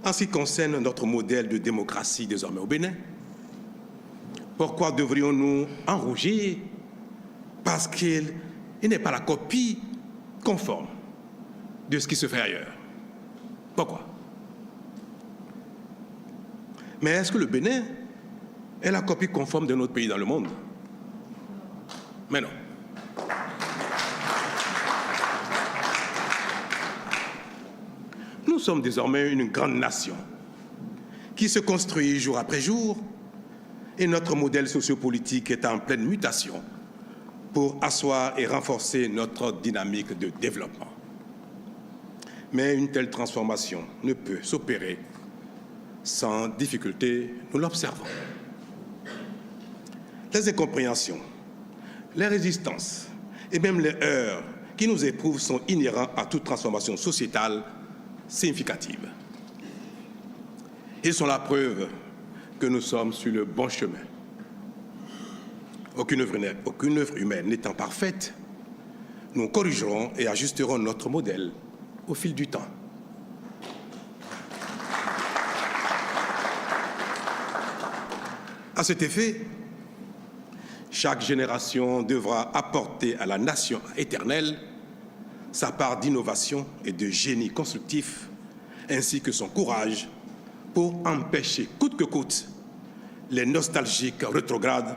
en ce qui concerne notre modèle de démocratie désormais au Bénin, pourquoi devrions-nous en rougir parce qu'il n'est pas la copie conforme de ce qui se fait ailleurs? Pourquoi? Mais est-ce que le Bénin est la copie conforme de notre pays dans le monde? Mais non. Nous sommes désormais une grande nation qui se construit jour après jour et notre modèle sociopolitique est en pleine mutation pour asseoir et renforcer notre dynamique de développement. Mais une telle transformation ne peut s'opérer sans difficulté, nous l'observons. Les incompréhensions, les résistances et même les heurts qui nous éprouvent sont inhérents à toute transformation sociétale significative. Ils sont la preuve que nous sommes sur le bon chemin. Aucune œuvre humaine n'étant parfaite, nous corrigerons et ajusterons notre modèle au fil du temps. À cet effet, chaque génération devra apporter à la nation éternelle sa part d'innovation et de génie constructif, ainsi que son courage pour empêcher coûte que coûte les nostalgiques rétrogrades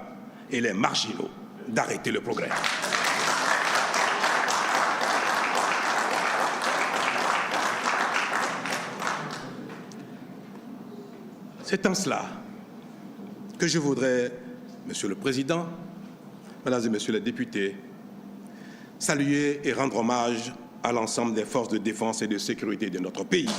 et les marginaux d'arrêter le progrès. C'est en cela que je voudrais, Monsieur le Président, Mesdames et Messieurs les députés, saluer et rendre hommage à l'ensemble des forces de défense et de sécurité de notre pays.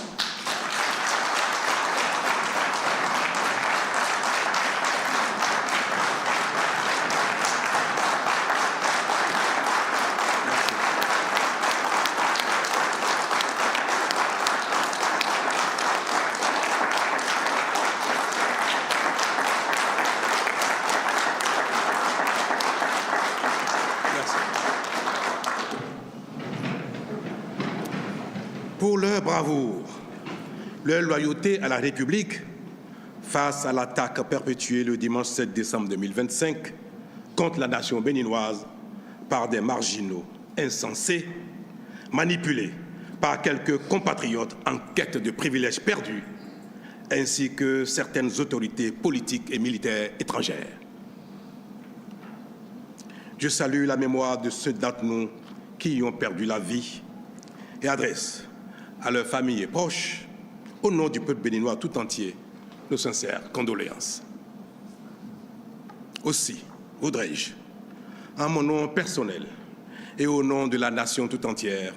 Pour leur bravoure, leur loyauté à la République face à l'attaque perpétuée le dimanche 7 décembre 2025 contre la nation béninoise par des marginaux insensés, manipulés par quelques compatriotes en quête de privilèges perdus, ainsi que certaines autorités politiques et militaires étrangères. Je salue la mémoire de ceux d'entre nous qui y ont perdu la vie et adresse à leurs familles et proches, au nom du peuple béninois tout entier, nos sincères condoléances. Aussi, voudrais-je, en mon nom personnel et au nom de la nation tout entière,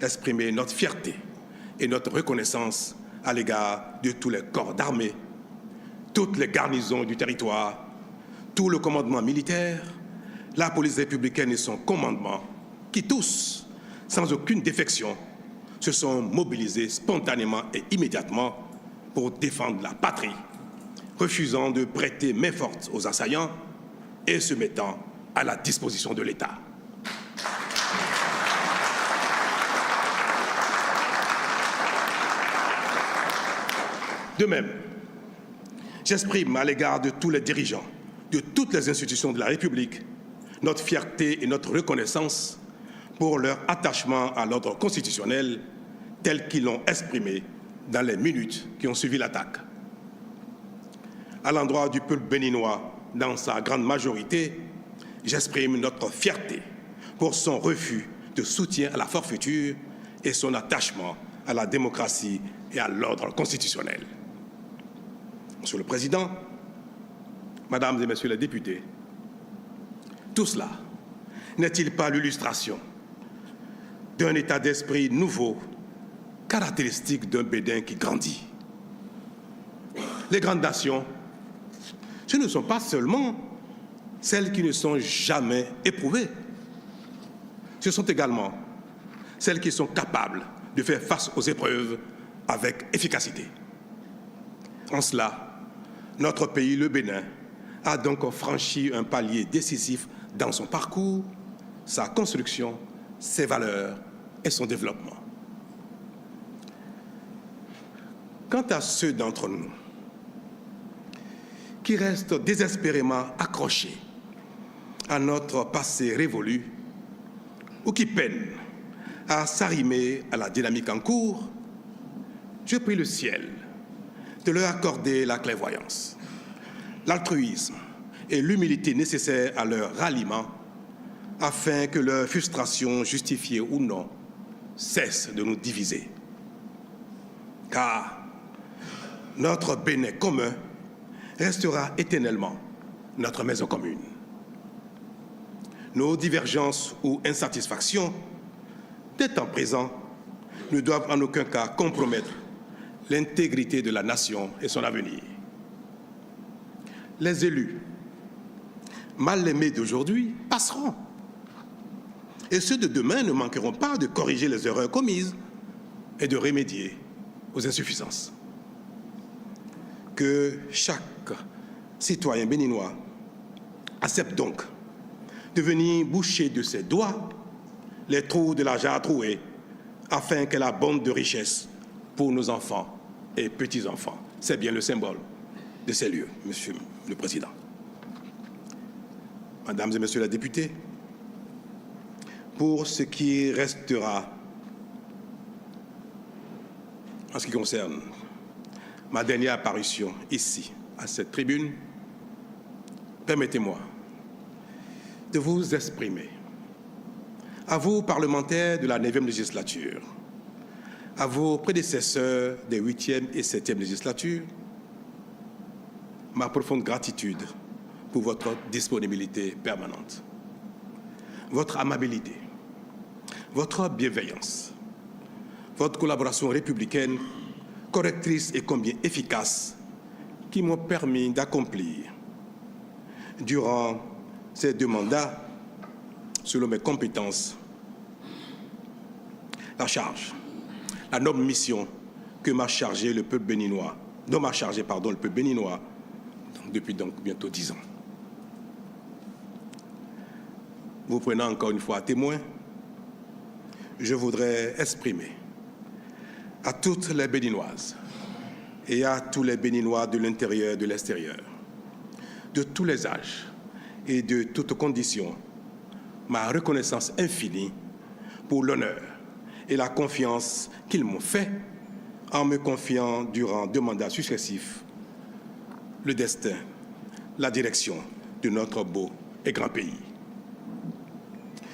exprimer notre fierté et notre reconnaissance à l'égard de tous les corps d'armée, toutes les garnisons du territoire, tout le commandement militaire, la police républicaine et son commandement, qui tous, sans aucune défection, se sont mobilisés spontanément et immédiatement pour défendre la patrie, refusant de prêter main forte aux assaillants et se mettant à la disposition de l'État. De même, j'exprime à l'égard de tous les dirigeants, de toutes les institutions de la République, notre fierté et notre reconnaissance pour leur attachement à l'ordre constitutionnel tel qu'ils l'ont exprimé dans les minutes qui ont suivi l'attaque. À l'endroit du peuple béninois, dans sa grande majorité, j'exprime notre fierté pour son refus de soutien à la forfaiture et son attachement à la démocratie et à l'ordre constitutionnel. Monsieur le Président, Mesdames et Messieurs les députés, tout cela n'est-il pas l'illustration d'un état d'esprit nouveau, caractéristique d'un Bénin qui grandit? Les grandes nations, ce ne sont pas seulement celles qui ne sont jamais éprouvées, ce sont également celles qui sont capables de faire face aux épreuves avec efficacité. En cela, notre pays, le Bénin, a donc franchi un palier décisif dans son parcours, sa construction, ses valeurs et son développement. Quant à ceux d'entre nous qui restent désespérément accrochés à notre passé révolu ou qui peinent à s'arrimer à la dynamique en cours, je prie le ciel de leur accorder la clairvoyance, l'altruisme et l'humilité nécessaires à leur ralliement, afin que leur frustration, justifiée ou non, cesse de nous diviser. Car notre Bénin commun restera éternellement notre maison commune. Nos divergences ou insatisfactions des temps présents ne doivent en aucun cas compromettre l'intégrité de la nation et son avenir. Les élus mal aimés d'aujourd'hui passeront. Et ceux de demain ne manqueront pas de corriger les erreurs commises et de remédier aux insuffisances. Que chaque citoyen béninois accepte donc de venir boucher de ses doigts les trous de la jarre trouée afin qu'elle abonde de richesses pour nos enfants et petits-enfants. C'est bien le symbole de ces lieux, Monsieur le Président. Mesdames et Messieurs les députés, pour ce qui restera en ce qui concerne ma dernière apparition ici, à cette tribune, permettez-moi de vous exprimer à vous, parlementaires de la 9e législature, à vos prédécesseurs des 8e et 7e législatures, ma profonde gratitude pour votre disponibilité permanente, votre amabilité, votre bienveillance, votre collaboration républicaine, correctrice et combien efficace, qui m'ont permis d'accomplir, durant ces 2 mandats, selon mes compétences, la charge, la noble mission que m'a chargé le peuple béninois, dont m'a chargé, le peuple béninois, depuis donc bientôt 10 ans. Vous prenant encore une fois à témoin, je voudrais exprimer à toutes les Béninoises et à tous les Béninois de l'intérieur et de l'extérieur, de tous les âges et de toutes conditions, ma reconnaissance infinie pour l'honneur et la confiance qu'ils m'ont fait en me confiant durant 2 mandats successifs le destin, la direction de notre beau et grand pays.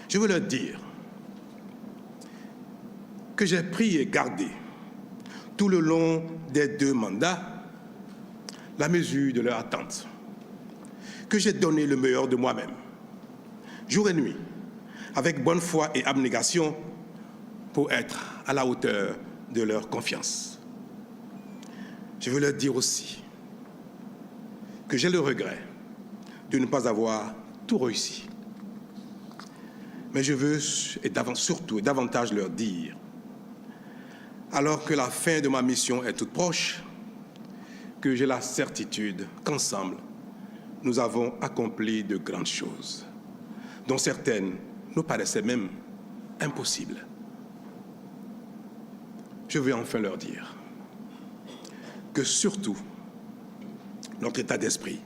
Je veux leur dire que j'ai pris et gardé tout le long des 2 mandats la mesure de leur attente, que j'ai donné le meilleur de moi-même, jour et nuit, avec bonne foi et abnégation, pour être à la hauteur de leur confiance. Je veux leur dire aussi que j'ai le regret de ne pas avoir tout réussi. Mais je veux, surtout et davantage leur dire, alors que la fin de ma mission est toute proche, que j'ai la certitude qu'ensemble, nous avons accompli de grandes choses, dont certaines nous paraissaient même impossibles. Je veux enfin leur dire que surtout, notre état d'esprit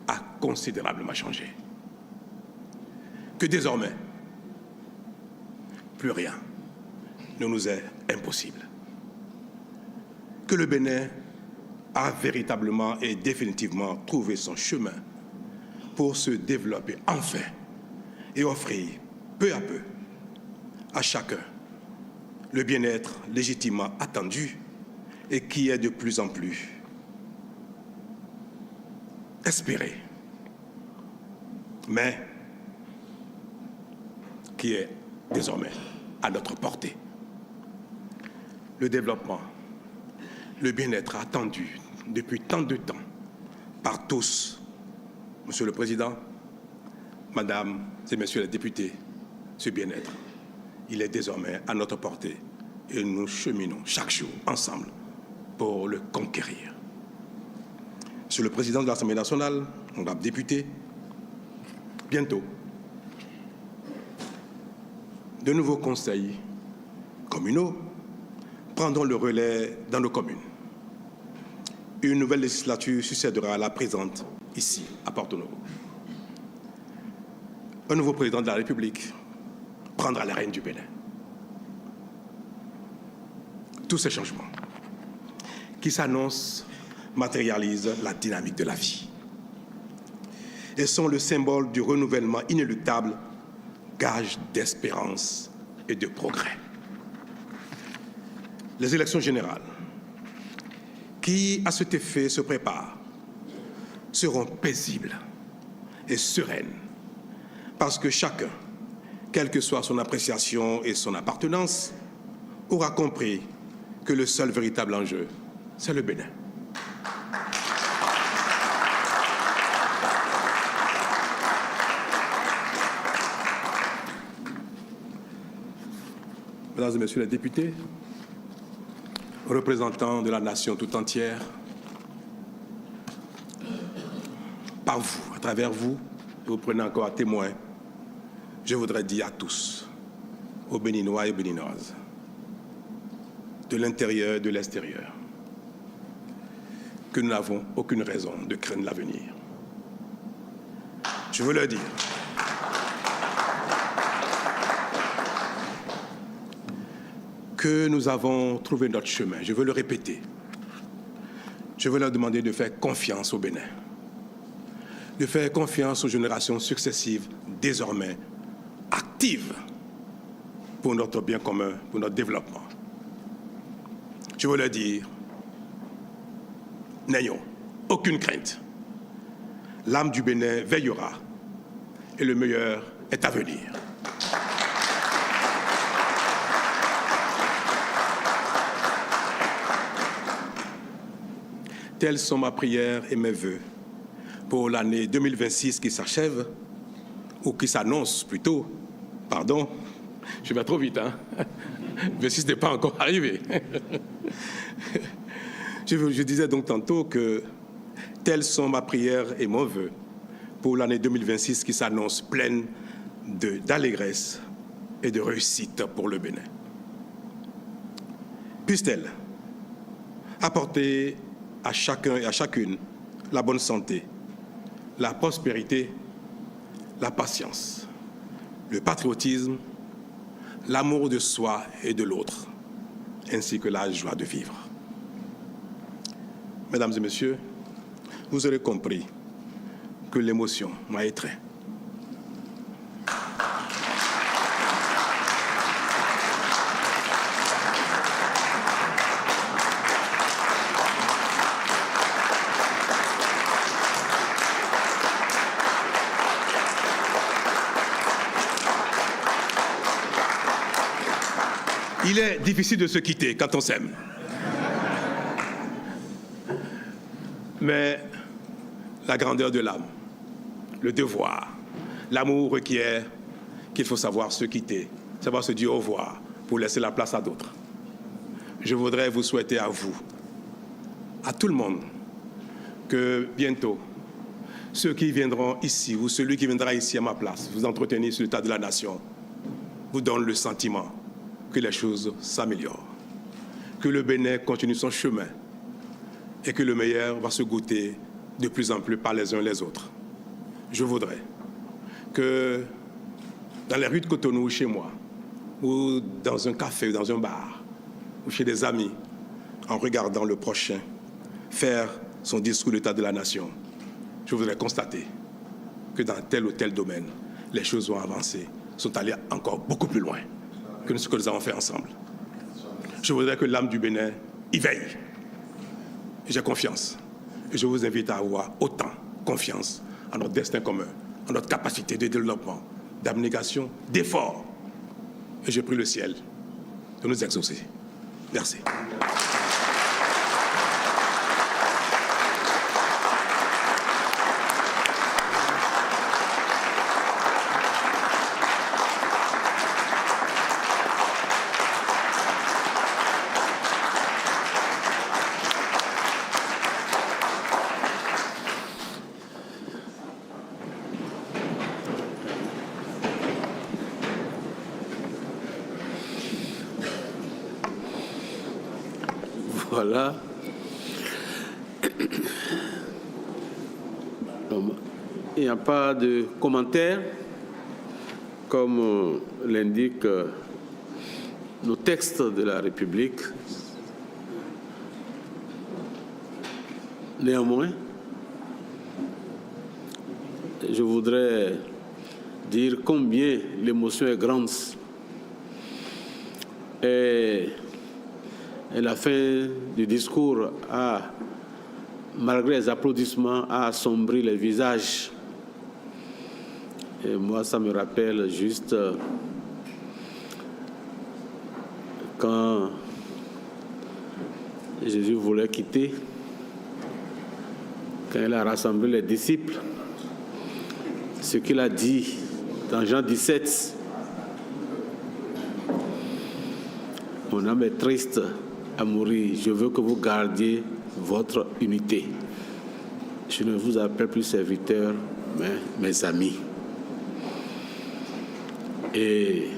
a considérablement changé. Que désormais, plus rien ne nous est impossible. Que le Bénin a véritablement et définitivement trouvé son chemin pour se développer enfin et offrir peu à peu à chacun le bien-être légitimement attendu et qui est de plus en plus espéré, mais qui est désormais à notre portée. Le développement, le bien-être attendu depuis tant de temps par tous, Monsieur le Président, Madame et Messieurs les députés, ce bien-être, il est désormais à notre portée et nous cheminons chaque jour ensemble pour le conquérir. Monsieur le Président de l'Assemblée nationale, honorable député, bientôt, de nouveaux conseils communaux prendront le relais dans nos communes. Une nouvelle législature succédera à la présente ici, à Porto Novo. Un nouveau président de la République prendra les rênes du Bénin. Tous ces changements qui s'annoncent matérialisent la dynamique de la vie. Elles sont le symbole du renouvellement inéluctable, gage d'espérance et de progrès. Les élections générales, qui à cet effet se préparent, seront paisibles et sereines, parce que chacun, quelle que soit son appréciation et son appartenance, aura compris que le seul véritable enjeu, c'est le Bénin. Mesdames et Messieurs les députés, représentants de la nation tout entière, par vous, à travers vous, vous prenez encore à témoin, je voudrais dire à tous, aux Béninois et aux Béninoises, de l'intérieur et de l'extérieur, que nous n'avons aucune raison de craindre l'avenir. Je veux leur dire que nous avons trouvé notre chemin. Je veux le répéter. Je veux leur demander de faire confiance au Bénin, de faire confiance aux générations successives, désormais actives pour notre bien commun, pour notre développement. Je veux leur dire, n'ayons aucune crainte. L'âme du Bénin veillera et le meilleur est à venir. Telles sont ma prière et mes vœux pour l'année 2026 qui s'achève, ou qui s'annonce plutôt, pardon, je vais trop vite, hein. 26 n'est pas encore arrivé. Je disais donc tantôt que telles sont ma prière et mon vœu pour l'année 2026 qui s'annonce pleine d'allégresse et de réussite pour le Bénin. Puisse-t-elle apporter à chacun et à chacune la bonne santé, la prospérité, la patience, le patriotisme, l'amour de soi et de l'autre, ainsi que la joie de vivre. Mesdames et messieurs, vous aurez compris que l'émotion m'a étreint. Il est difficile de se quitter quand on s'aime. Mais la grandeur de l'âme, le devoir, l'amour requiert qu'il faut savoir se quitter, savoir se dire au revoir pour laisser la place à d'autres. Je voudrais vous souhaiter à vous, à tout le monde, que bientôt, ceux qui viendront ici ou celui qui viendra ici à ma place, vous entretenir sur l'état de la nation, vous donne le sentiment que les choses s'améliorent, que le Bénin continue son chemin et que le meilleur va se goûter de plus en plus par les uns les autres. Je voudrais que dans les rues de Cotonou, chez moi, ou dans un café, ou dans un bar, ou chez des amis, en regardant le prochain faire son discours d'état de la nation, je voudrais constater que dans tel ou tel domaine, les choses ont avancé, sont allées encore beaucoup plus loin que ce que nous avons fait ensemble. Je voudrais que l'âme du Bénin y veille. J'ai confiance. Et je vous invite à avoir autant confiance en notre destin commun, en notre capacité de développement, d'abnégation, d'effort. Et je prie le ciel de nous exaucer. Merci. Voilà. Il n'y a pas de commentaires, comme l'indiquent nos textes de la République. Néanmoins, je voudrais dire combien l'émotion est grande. Et la fin du discours malgré les applaudissements, a assombri les visages. Et moi, ça me rappelle juste quand Jésus voulait quitter, quand il a rassemblé les disciples, ce qu'il a dit dans Jean 17, « Mon âme est triste à mourir, je veux que vous gardiez votre unité. Je ne vous appelle plus serviteurs, mais mes amis. » Et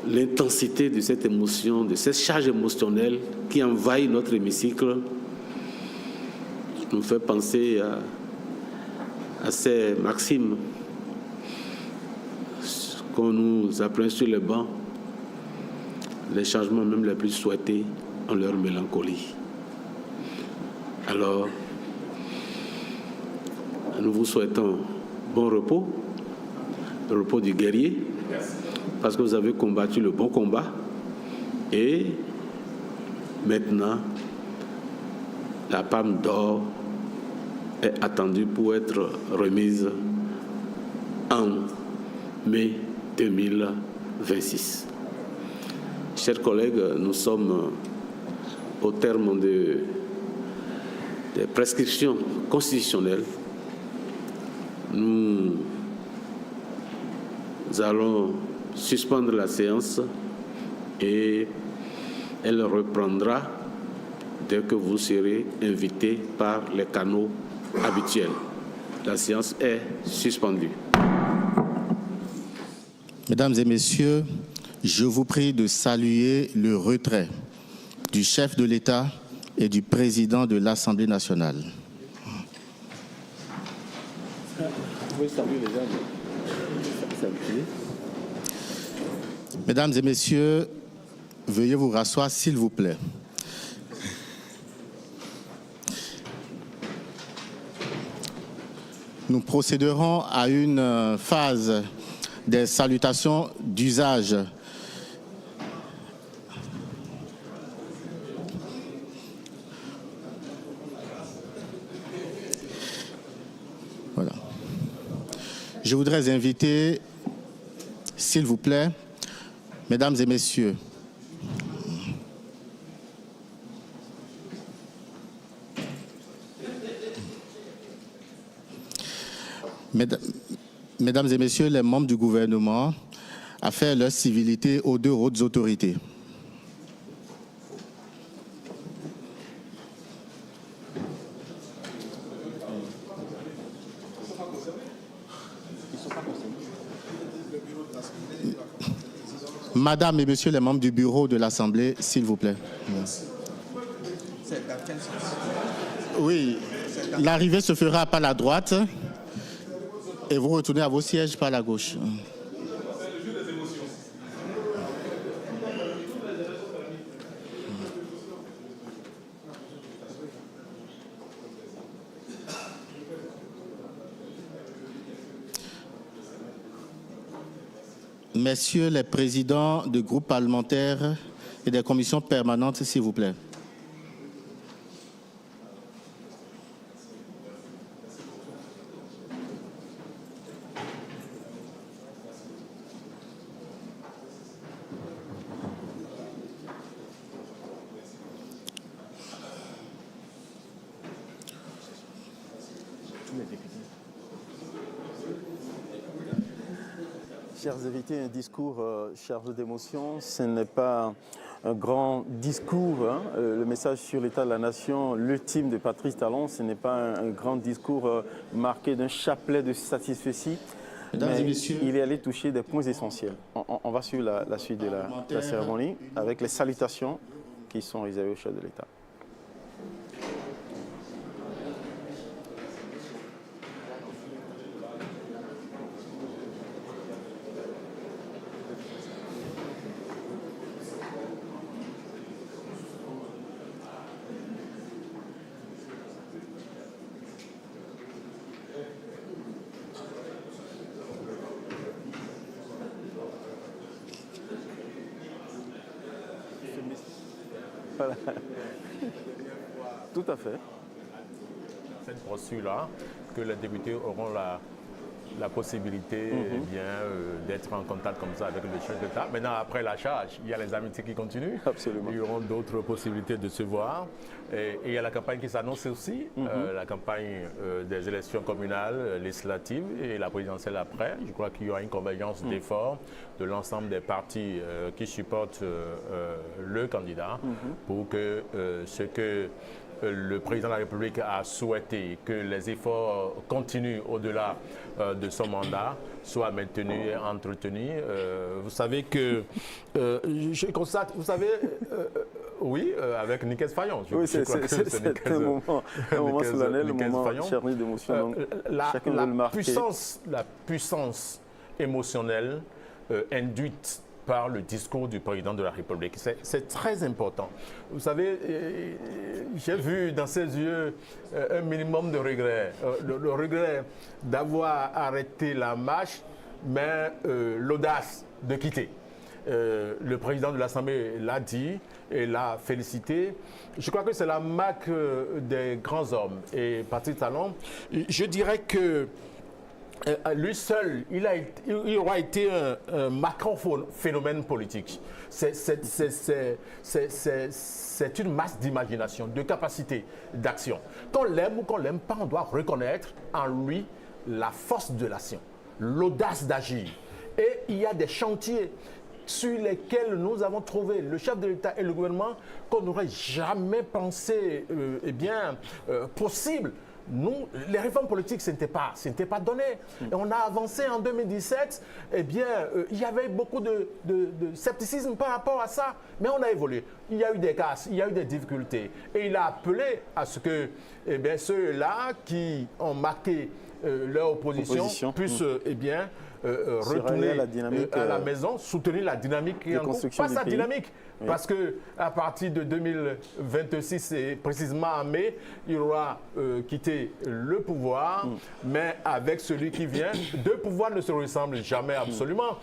l'intensité de cette émotion, de cette charge émotionnelle qui envahit notre hémicycle, nous fait penser à ces maximes qu'on nous apprend sur les bancs. Les changements même les plus souhaités ont leur mélancolie. Alors, nous vous souhaitons bon repos, le repos du guerrier, parce que vous avez combattu le bon combat. Et maintenant, la palme d'or est attendue pour être remise en mai 2026. Chers collègues, nous sommes au terme des prescriptions constitutionnelles. Nous allons suspendre la séance et elle reprendra dès que vous serez invités par les canaux habituels. La séance est suspendue. Mesdames et messieurs, je vous prie de saluer le retrait du chef de l'État et du président de l'Assemblée nationale. Mesdames et messieurs, veuillez vous rasseoir, s'il vous plaît. Nous procéderons à une phase des salutations d'usage. Voilà. Je voudrais inviter, s'il vous plaît, mesdames et messieurs, Mesdames et messieurs les membres du gouvernement, à faire leur civilité aux deux hautes autorités. Madame et messieurs les membres du bureau de l'Assemblée, s'il vous plaît. Oui, l'arrivée se fera par la droite et vous retournez à vos sièges par la gauche. Messieurs les présidents de groupes parlementaires et des commissions permanentes, s'il vous plaît. Chers invités, un discours chargé d'émotion, ce n'est pas un grand discours. Hein. Le message sur l'état de la nation, l'ultime de Patrice Talon, ce n'est pas un grand discours marqué d'un chapelet de satisfecit. Mais il est allé toucher des points essentiels. On va suivre la suite de la cérémonie avec les salutations qui sont réservées au chef de l'État. Voilà. Tout à fait. Cette procédure-là, que les députés auront la possibilité d'être en contact comme ça avec le chef d'État. Maintenant, après la charge, il y a les amitiés qui continuent. Absolument. Il y aura d'autres possibilités de se voir. Et il y a la campagne qui s'annonce aussi, la campagne des élections communales, législatives et la présidentielle après. Je crois qu'il y aura une convergence d'efforts de l'ensemble des partis qui supportent le candidat pour que ce que le président de la République a souhaité que les efforts continuent au-delà de son mandat, soient maintenus et entretenus. Vous savez que, je constate, vous savez, oui, avec Nickel Fayon. Oui, c'est un moment solennel, un moment chargé d'émotion. La puissance émotionnelle induite par le discours du président de la République. C'est très important. Vous savez, j'ai vu dans ses yeux un minimum de regret. Le regret d'avoir arrêté la marche, mais l'audace de quitter. Le président de l'Assemblée l'a dit et l'a félicité. Je crois que c'est la marque des grands hommes. Et Patrice Talon, je dirais que lui seul, il aura été un marquant phénomène politique. C'est une masse d'imagination, de capacité d'action. Qu'on l'aime ou qu'on l'aime pas, on doit reconnaître en lui la force de l'action, l'audace d'agir. Et il y a des chantiers sur lesquels nous avons trouvé, le chef de l'État et le gouvernement, qu'on n'aurait jamais pensé possible. Nous, les réformes politiques, ce n'était pas donné. Et on a avancé en 2017, il y avait beaucoup de scepticisme par rapport à ça. Mais on a évolué. Il y a eu des casses, il y a eu des difficultés. Et il a appelé à ce que ceux-là qui ont marqué leur opposition puissent retourner à la maison, soutenir la dynamique qui est en cours. Pas sa dynamique. Oui. Parce qu'à partir de 2026, et précisément en mai, il aura quitté le pouvoir, mais avec celui qui vient, deux pouvoirs ne se ressemblent jamais absolument.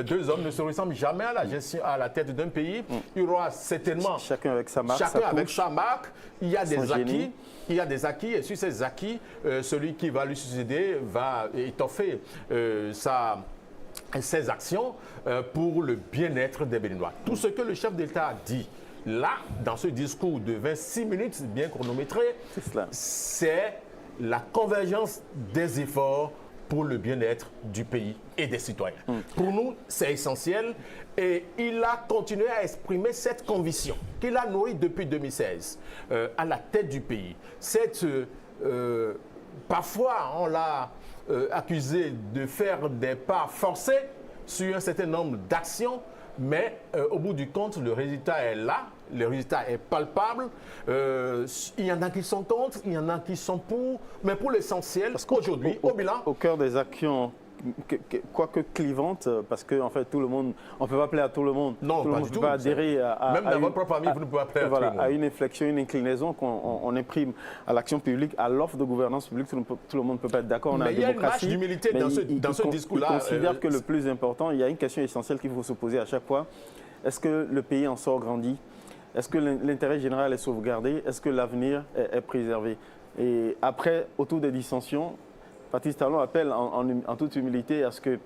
Deux hommes ne se ressemblent jamais à la gestion, à la tête d'un pays. Il y aura certainement... Chacun avec sa marque. Chacun avec sa marque. Il y a des acquis. Il y a des acquis et sur ces acquis, celui qui va lui succéder va étoffer ses actions pour le bien-être des Béninois. Tout ce que le chef d'État a dit là, dans ce discours de 26 minutes bien chronométré, c'est la convergence des efforts pour le bien-être du pays et des citoyens. Pour nous, c'est essentiel et il a continué à exprimer cette conviction qu'il a nourrie depuis 2016 à la tête du pays. Parfois, on l'a accusé de faire des pas forcés sur un certain nombre d'actions, mais au bout du compte, le résultat est là, le résultat est palpable. Il y en a qui sont contre, il y en a qui sont pour, mais pour l'essentiel, aujourd'hui, au bilan... Au cœur des actions, quoique clivantes, parce qu'en fait, tout le monde, on ne peut pas appeler à tout le monde. Non, tout le monde ne peut pas adhérer à même dans votre propre famille, vous ne pouvez pas appeler à tout le monde. À une inflexion, une inclinaison qu'on imprime à l'action publique, à l'offre de gouvernance publique. Tout le monde ne peut pas être d'accord. Mais il y a une marge d'humilité dans ce discours-là. Je considère que le plus important, il y a une question essentielle qu'il faut se poser à chaque fois. Est-ce que le pays en sort grandi? Est-ce que l'intérêt général est sauvegardé? Est-ce que l'avenir est préservé? Et après, autour des dissensions, Patrice Talon appelle en toute humilité à ce que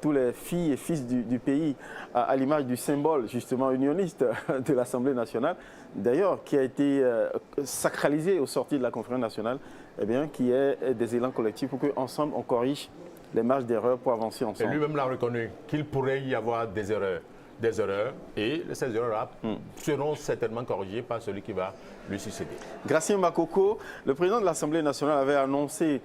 tous les filles et fils du pays, à l'image du symbole justement unioniste de l'Assemblée nationale, d'ailleurs qui a été sacralisé au sortir de la conférence nationale, qui ait des élans collectifs pour qu'ensemble on corrige les marges d'erreur pour avancer ensemble. Et lui-même l'a reconnu qu'il pourrait y avoir des erreurs. Et ces erreurs-là seront certainement corrigées par celui qui va lui succéder. Gratien Makoko, le président de l'Assemblée nationale avait annoncé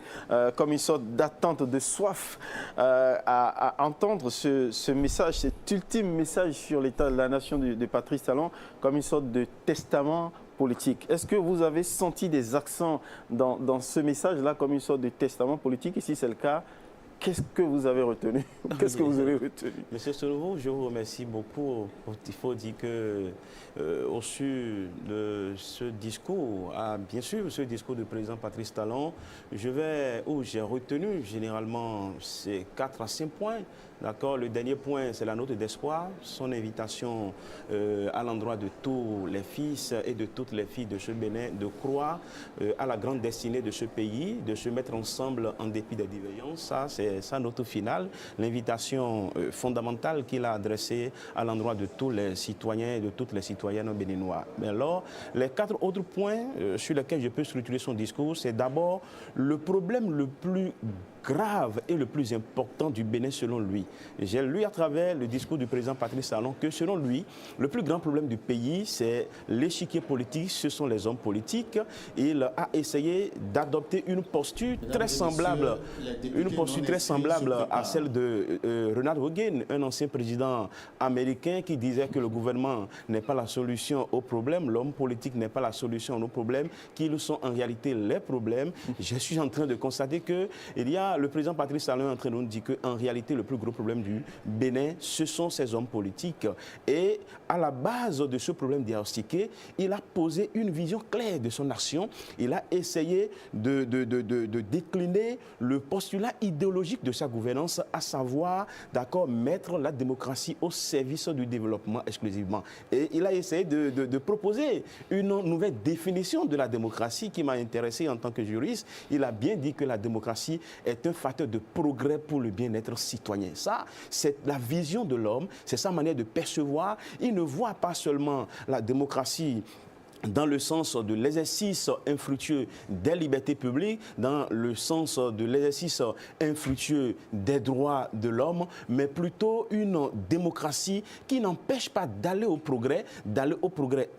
comme une sorte d'attente, de soif à entendre ce message, cet ultime message sur l'état de la nation de Patrice Talon comme une sorte de testament politique. Est-ce que vous avez senti des accents dans ce message-là comme une sorte de testament politique? Et si c'est le cas, qu'est-ce que vous avez retenu? Qu'est-ce que vous avez retenu? Monsieur Solovo, je vous remercie beaucoup. Il faut dire que au su de ce discours, bien sûr, ce discours du président Patrice Talon, j'ai retenu généralement ces 4 à 5 points D'accord. Le dernier point, c'est la note d'espoir, son invitation à l'endroit de tous les fils et de toutes les filles de ce Bénin de croire à la grande destinée de ce pays, de se mettre ensemble en dépit des divergences. Ça, c'est sa note finale. L'invitation fondamentale qu'il a adressée à l'endroit de tous les citoyens et de toutes les citoyennes béninois. Mais alors, les 4 autres points sur lesquels je peux structurer son discours, c'est d'abord le problème le plus grave et le plus important du Bénin selon lui. J'ai lu à travers le discours du président Patrice Talon que selon lui, le plus grand problème du pays, c'est l'échiquier politique, ce sont les hommes politiques. Il a essayé d'adopter une posture très semblable, à celle de Ronald Reagan, un ancien président américain qui disait que le gouvernement n'est pas la solution aux problèmes, l'homme politique n'est pas la solution aux problèmes, qu'ils sont en réalité les problèmes. Je suis en train de constater que il y a le président Patrice Talon est en train de nous dire qu'en réalité, le plus gros problème du Bénin, ce sont ces hommes politiques. Et à la base de ce problème diagnostiqué, il a posé une vision claire de son action. Il a essayé de décliner le postulat idéologique de sa gouvernance, à savoir, d'accord, mettre la démocratie au service du développement exclusivement. Et il a essayé de proposer une nouvelle définition de la démocratie qui m'a intéressé en tant que juriste. Il a bien dit que la démocratie est un facteur de progrès pour le bien-être citoyen. Ça, c'est la vision de l'homme, c'est sa manière de percevoir. Il ne voit pas seulement la démocratie dans le sens de l'exercice infructueux des libertés publiques, dans le sens de l'exercice infructueux des droits de l'homme, mais plutôt une démocratie qui n'empêche pas d'aller au progrès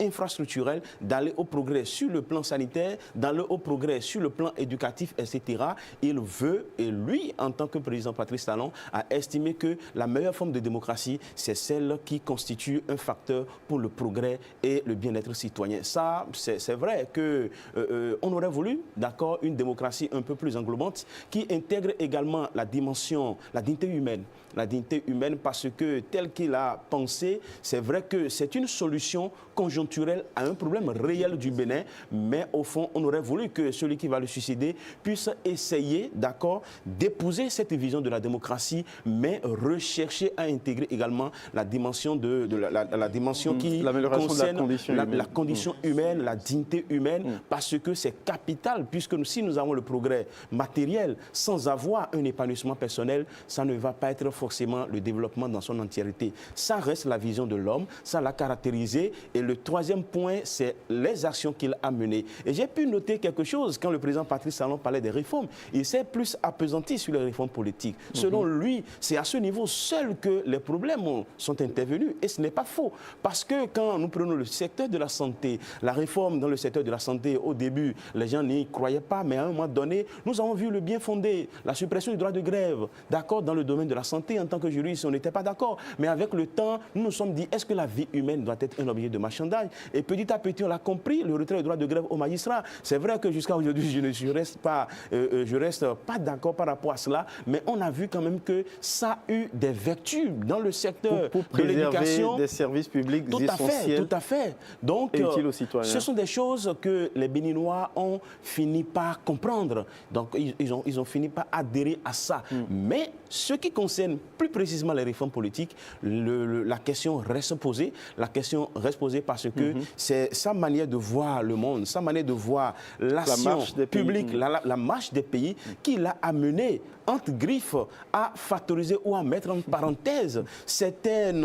infrastructurel, d'aller au progrès sur le plan sanitaire, d'aller au progrès sur le plan éducatif, etc. Il veut, et lui, en tant que président Patrice Talon, a estimé que la meilleure forme de démocratie, c'est celle qui constitue un facteur pour le progrès et le bien-être citoyen. Ça, c'est vrai qu'on aurait voulu, d'accord, une démocratie un peu plus englobante qui intègre également la dimension, la dignité humaine. La dignité humaine parce que tel qu'il a pensé, c'est vrai que c'est une solution conjoncturelle à un problème réel du Bénin, mais au fond, on aurait voulu que celui qui va le suicider puisse essayer, d'accord, d'épouser cette vision de la démocratie, mais rechercher à intégrer également la dimension la dimension qui concerne la condition humaine, la dignité humaine, parce que c'est capital, puisque si nous avons le progrès matériel sans avoir un épanouissement personnel, ça ne va pas être forcément le développement dans son entièreté. Ça reste la vision de l'homme, ça l'a caractérisé. Et le troisième point, c'est les actions qu'il a menées. Et j'ai pu noter quelque chose quand le président Patrice Talon parlait des réformes. Il s'est plus appesanti sur les réformes politiques. Selon lui, c'est à ce niveau seul que les problèmes sont intervenus. Et ce n'est pas faux. Parce que quand nous prenons le secteur de la santé, la réforme dans le secteur de la santé, au début, les gens n'y croyaient pas, mais à un moment donné, nous avons vu le bien fondé, la suppression du droit de grève, d'accord, dans le domaine de la santé. En tant que juriste, on n'était pas d'accord. Mais avec le temps, nous nous sommes dit, est-ce que la vie humaine doit être un objet de marchandage? Et petit à petit, on l'a compris, le retrait du droit de grève aux magistrats. C'est vrai que jusqu'à aujourd'hui, je reste pas d'accord par rapport à cela, mais on a vu quand même que ça a eu des vertus dans le secteur de l'éducation. Des services publics essentiels. Tout à fait. Donc, utiles aux citoyens. Ce sont des choses que les Béninois ont fini par comprendre. Donc, ils ont fini par adhérer à ça. Mais ce qui concerne plus précisément les réformes politiques, la question reste posée. La question reste posée parce que c'est sa manière de voir le monde, sa manière de voir l'action publique, la marche des pays qui l'a amené entre griffes à factoriser ou à mettre en parenthèse certaines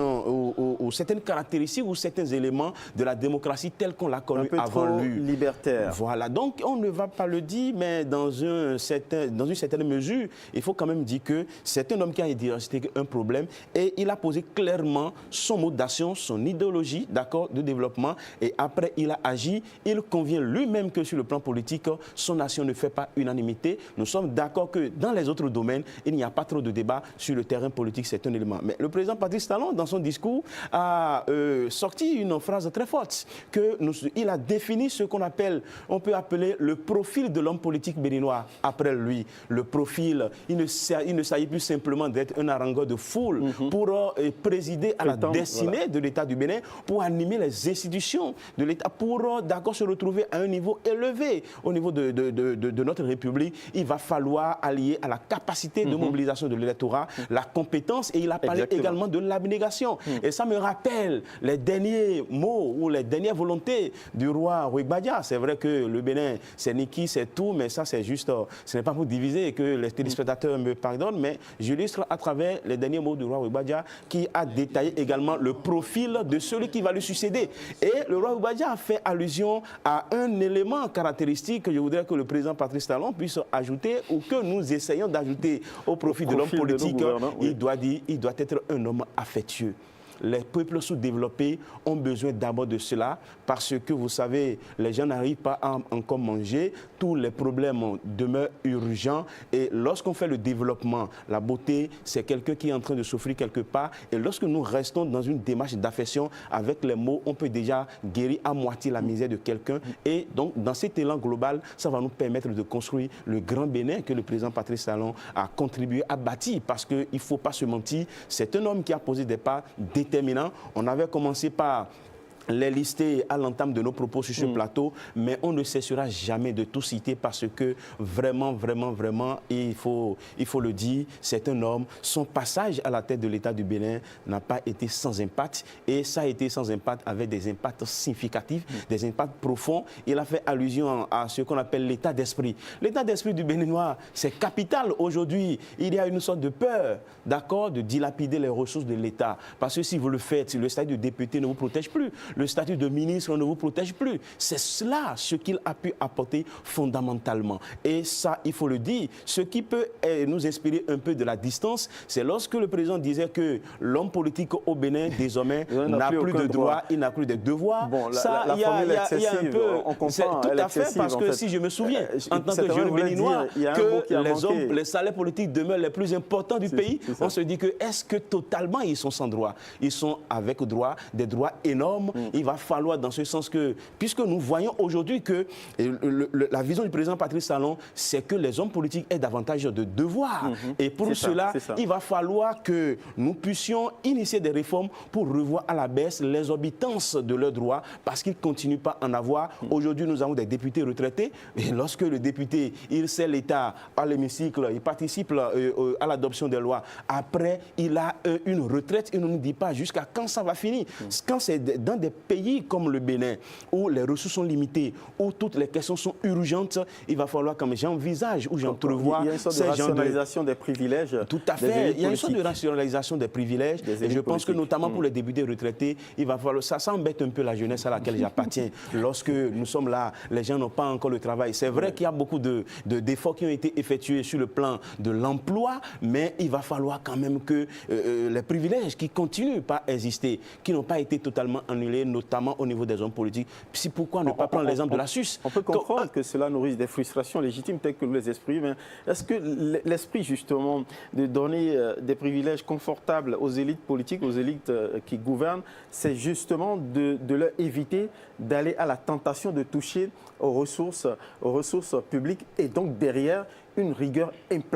caractéristiques ou certains éléments de la démocratie telle qu'on l'a connue avant lui. Libertaire. Voilà, donc on ne va pas le dire, mais dans une certaine mesure, il faut quand même dire que c'est un homme qui a diagnostiqué un problème et il a posé clairement son mode d'action, son idéologie, d'accord, de développement, et après il a agi. Il convient lui-même que sur le plan politique, son action ne fait pas unanimité. Nous sommes d'accord que dans les autres domaines, il n'y a pas trop de débat. Sur le terrain politique, c'est un élément. Mais le président Patrice Talon, dans son discours, a sorti une phrase très forte, que nous il a défini ce qu'on appelle, on peut appeler le profil de l'homme politique béninois après lui. Le profil, il ne s'agit plus simplement d'être un harangueur de foule pour présider à la destinée de l'État du Bénin, pour animer les institutions de l'État, pour d'accord se retrouver à un niveau élevé au niveau de notre République. Il va falloir allier à la capacité de mobilisation de l'électorat, la compétence, et il a parlé également de l'abnégation. Et ça me rappelle les derniers mots ou les dernières volontés du roi Rui Badia. C'est vrai que le Bénin, c'est Niki, c'est tout, mais ça c'est juste, ce n'est pas pour diviser, et que les téléspectateurs me pardonnent, mais j'illustre à travers les derniers mots du roi Rui Badia, qui a détaillé également le profil de celui qui va lui succéder. Et le roi Rui Badia a fait allusion à un élément caractéristique que je voudrais que le président Patrice Talon puisse ajouter, ou que nous essayons d'ajouter au profil de l'homme politique. Il doit être un homme affectueux. Les peuples sous-développés ont besoin d'abord de cela, parce que, vous savez, les gens n'arrivent pas à encore manger, tous les problèmes demeurent urgents, et lorsqu'on fait le développement, la beauté, c'est quelqu'un qui est en train de souffrir quelque part, et lorsque nous restons dans une démarche d'affection, avec les mots, on peut déjà guérir à moitié la misère de quelqu'un, et donc, dans cet élan global, ça va nous permettre de construire le grand Bénin que le président Patrice Talon a contribué à bâtir, parce qu'il ne faut pas se mentir, c'est un homme qui a posé des pas déterminant. On avait commencé par les lister à l'entame de nos propos sur ce plateau, mais on ne cessera jamais de tout citer, parce que vraiment, il faut le dire, c'est un homme. Son passage à la tête de l'État du Bénin n'a pas été sans impact, et ça a été sans impact avec des impacts significatifs, des impacts profonds. Il a fait allusion à ce qu'on appelle l'état d'esprit. L'état d'esprit du Béninois, c'est capital. Aujourd'hui, il y a une sorte de peur, d'accord, de dilapider les ressources de l'État, parce que si vous le faites, le statut de député ne vous protège plus. Le statut de ministre ne vous protège plus. C'est cela ce qu'il a pu apporter fondamentalement. Et ça, il faut le dire, ce qui peut nous inspirer un peu de la distance, c'est lorsque le président disait que l'homme politique au Bénin, désormais, n'a plus de droits, il n'a plus de devoirs. Bon, ça, il y a un peu... on comprend, tout à fait, parce que si je me souviens, en tant que jeune béninois, que les salaires politiques demeurent les plus importants du pays, on se dit que est-ce que totalement ils sont sans droit? Ils sont avec droit, des droits énormes. Il va falloir, dans ce sens que, puisque nous voyons aujourd'hui que la vision du président Patrice Talon, c'est que les hommes politiques aient davantage de devoirs. Et pour cela, il va falloir que nous puissions initier des réformes pour revoir à la baisse l'exorbitance de leurs droits, parce qu'ils ne continuent pas à en avoir. Aujourd'hui, nous avons des députés retraités, et lorsque le député, il sert l'État à l'hémicycle, il participe à l'adoption des lois, après, il a une retraite, il ne nous dit pas jusqu'à quand ça va finir. Quand c'est dans des pays comme le Bénin, où les ressources sont limitées, où toutes les questions sont urgentes, il va falloir, comme j'envisage, ou j'entrevois... Il y a une sorte de rationalisation des privilèges. Tout à fait. Il y a une sorte de rationalisation des privilèges. Et je pense que, notamment pour les députés retraités, il va falloir... Ça embête un peu la jeunesse à laquelle j'appartiens. Lorsque nous sommes là, les gens n'ont pas encore le travail. C'est vrai qu'il y a beaucoup d'efforts qui ont été effectués sur le plan de l'emploi, mais il va falloir quand même que les privilèges qui continuent pas à exister, qui n'ont pas été totalement annulés, notamment au niveau des hommes politiques. C'est pourquoi ne pas prendre l'exemple de la Suisse. On peut comprendre que cela nourrisse des frustrations légitimes telles que nous les exprimons. Est-ce que l'esprit, justement, de donner des privilèges confortables aux élites politiques, aux élites qui gouvernent, c'est justement de leur éviter d'aller à la tentation de toucher aux ressources publiques, et donc derrière une rigueur implacable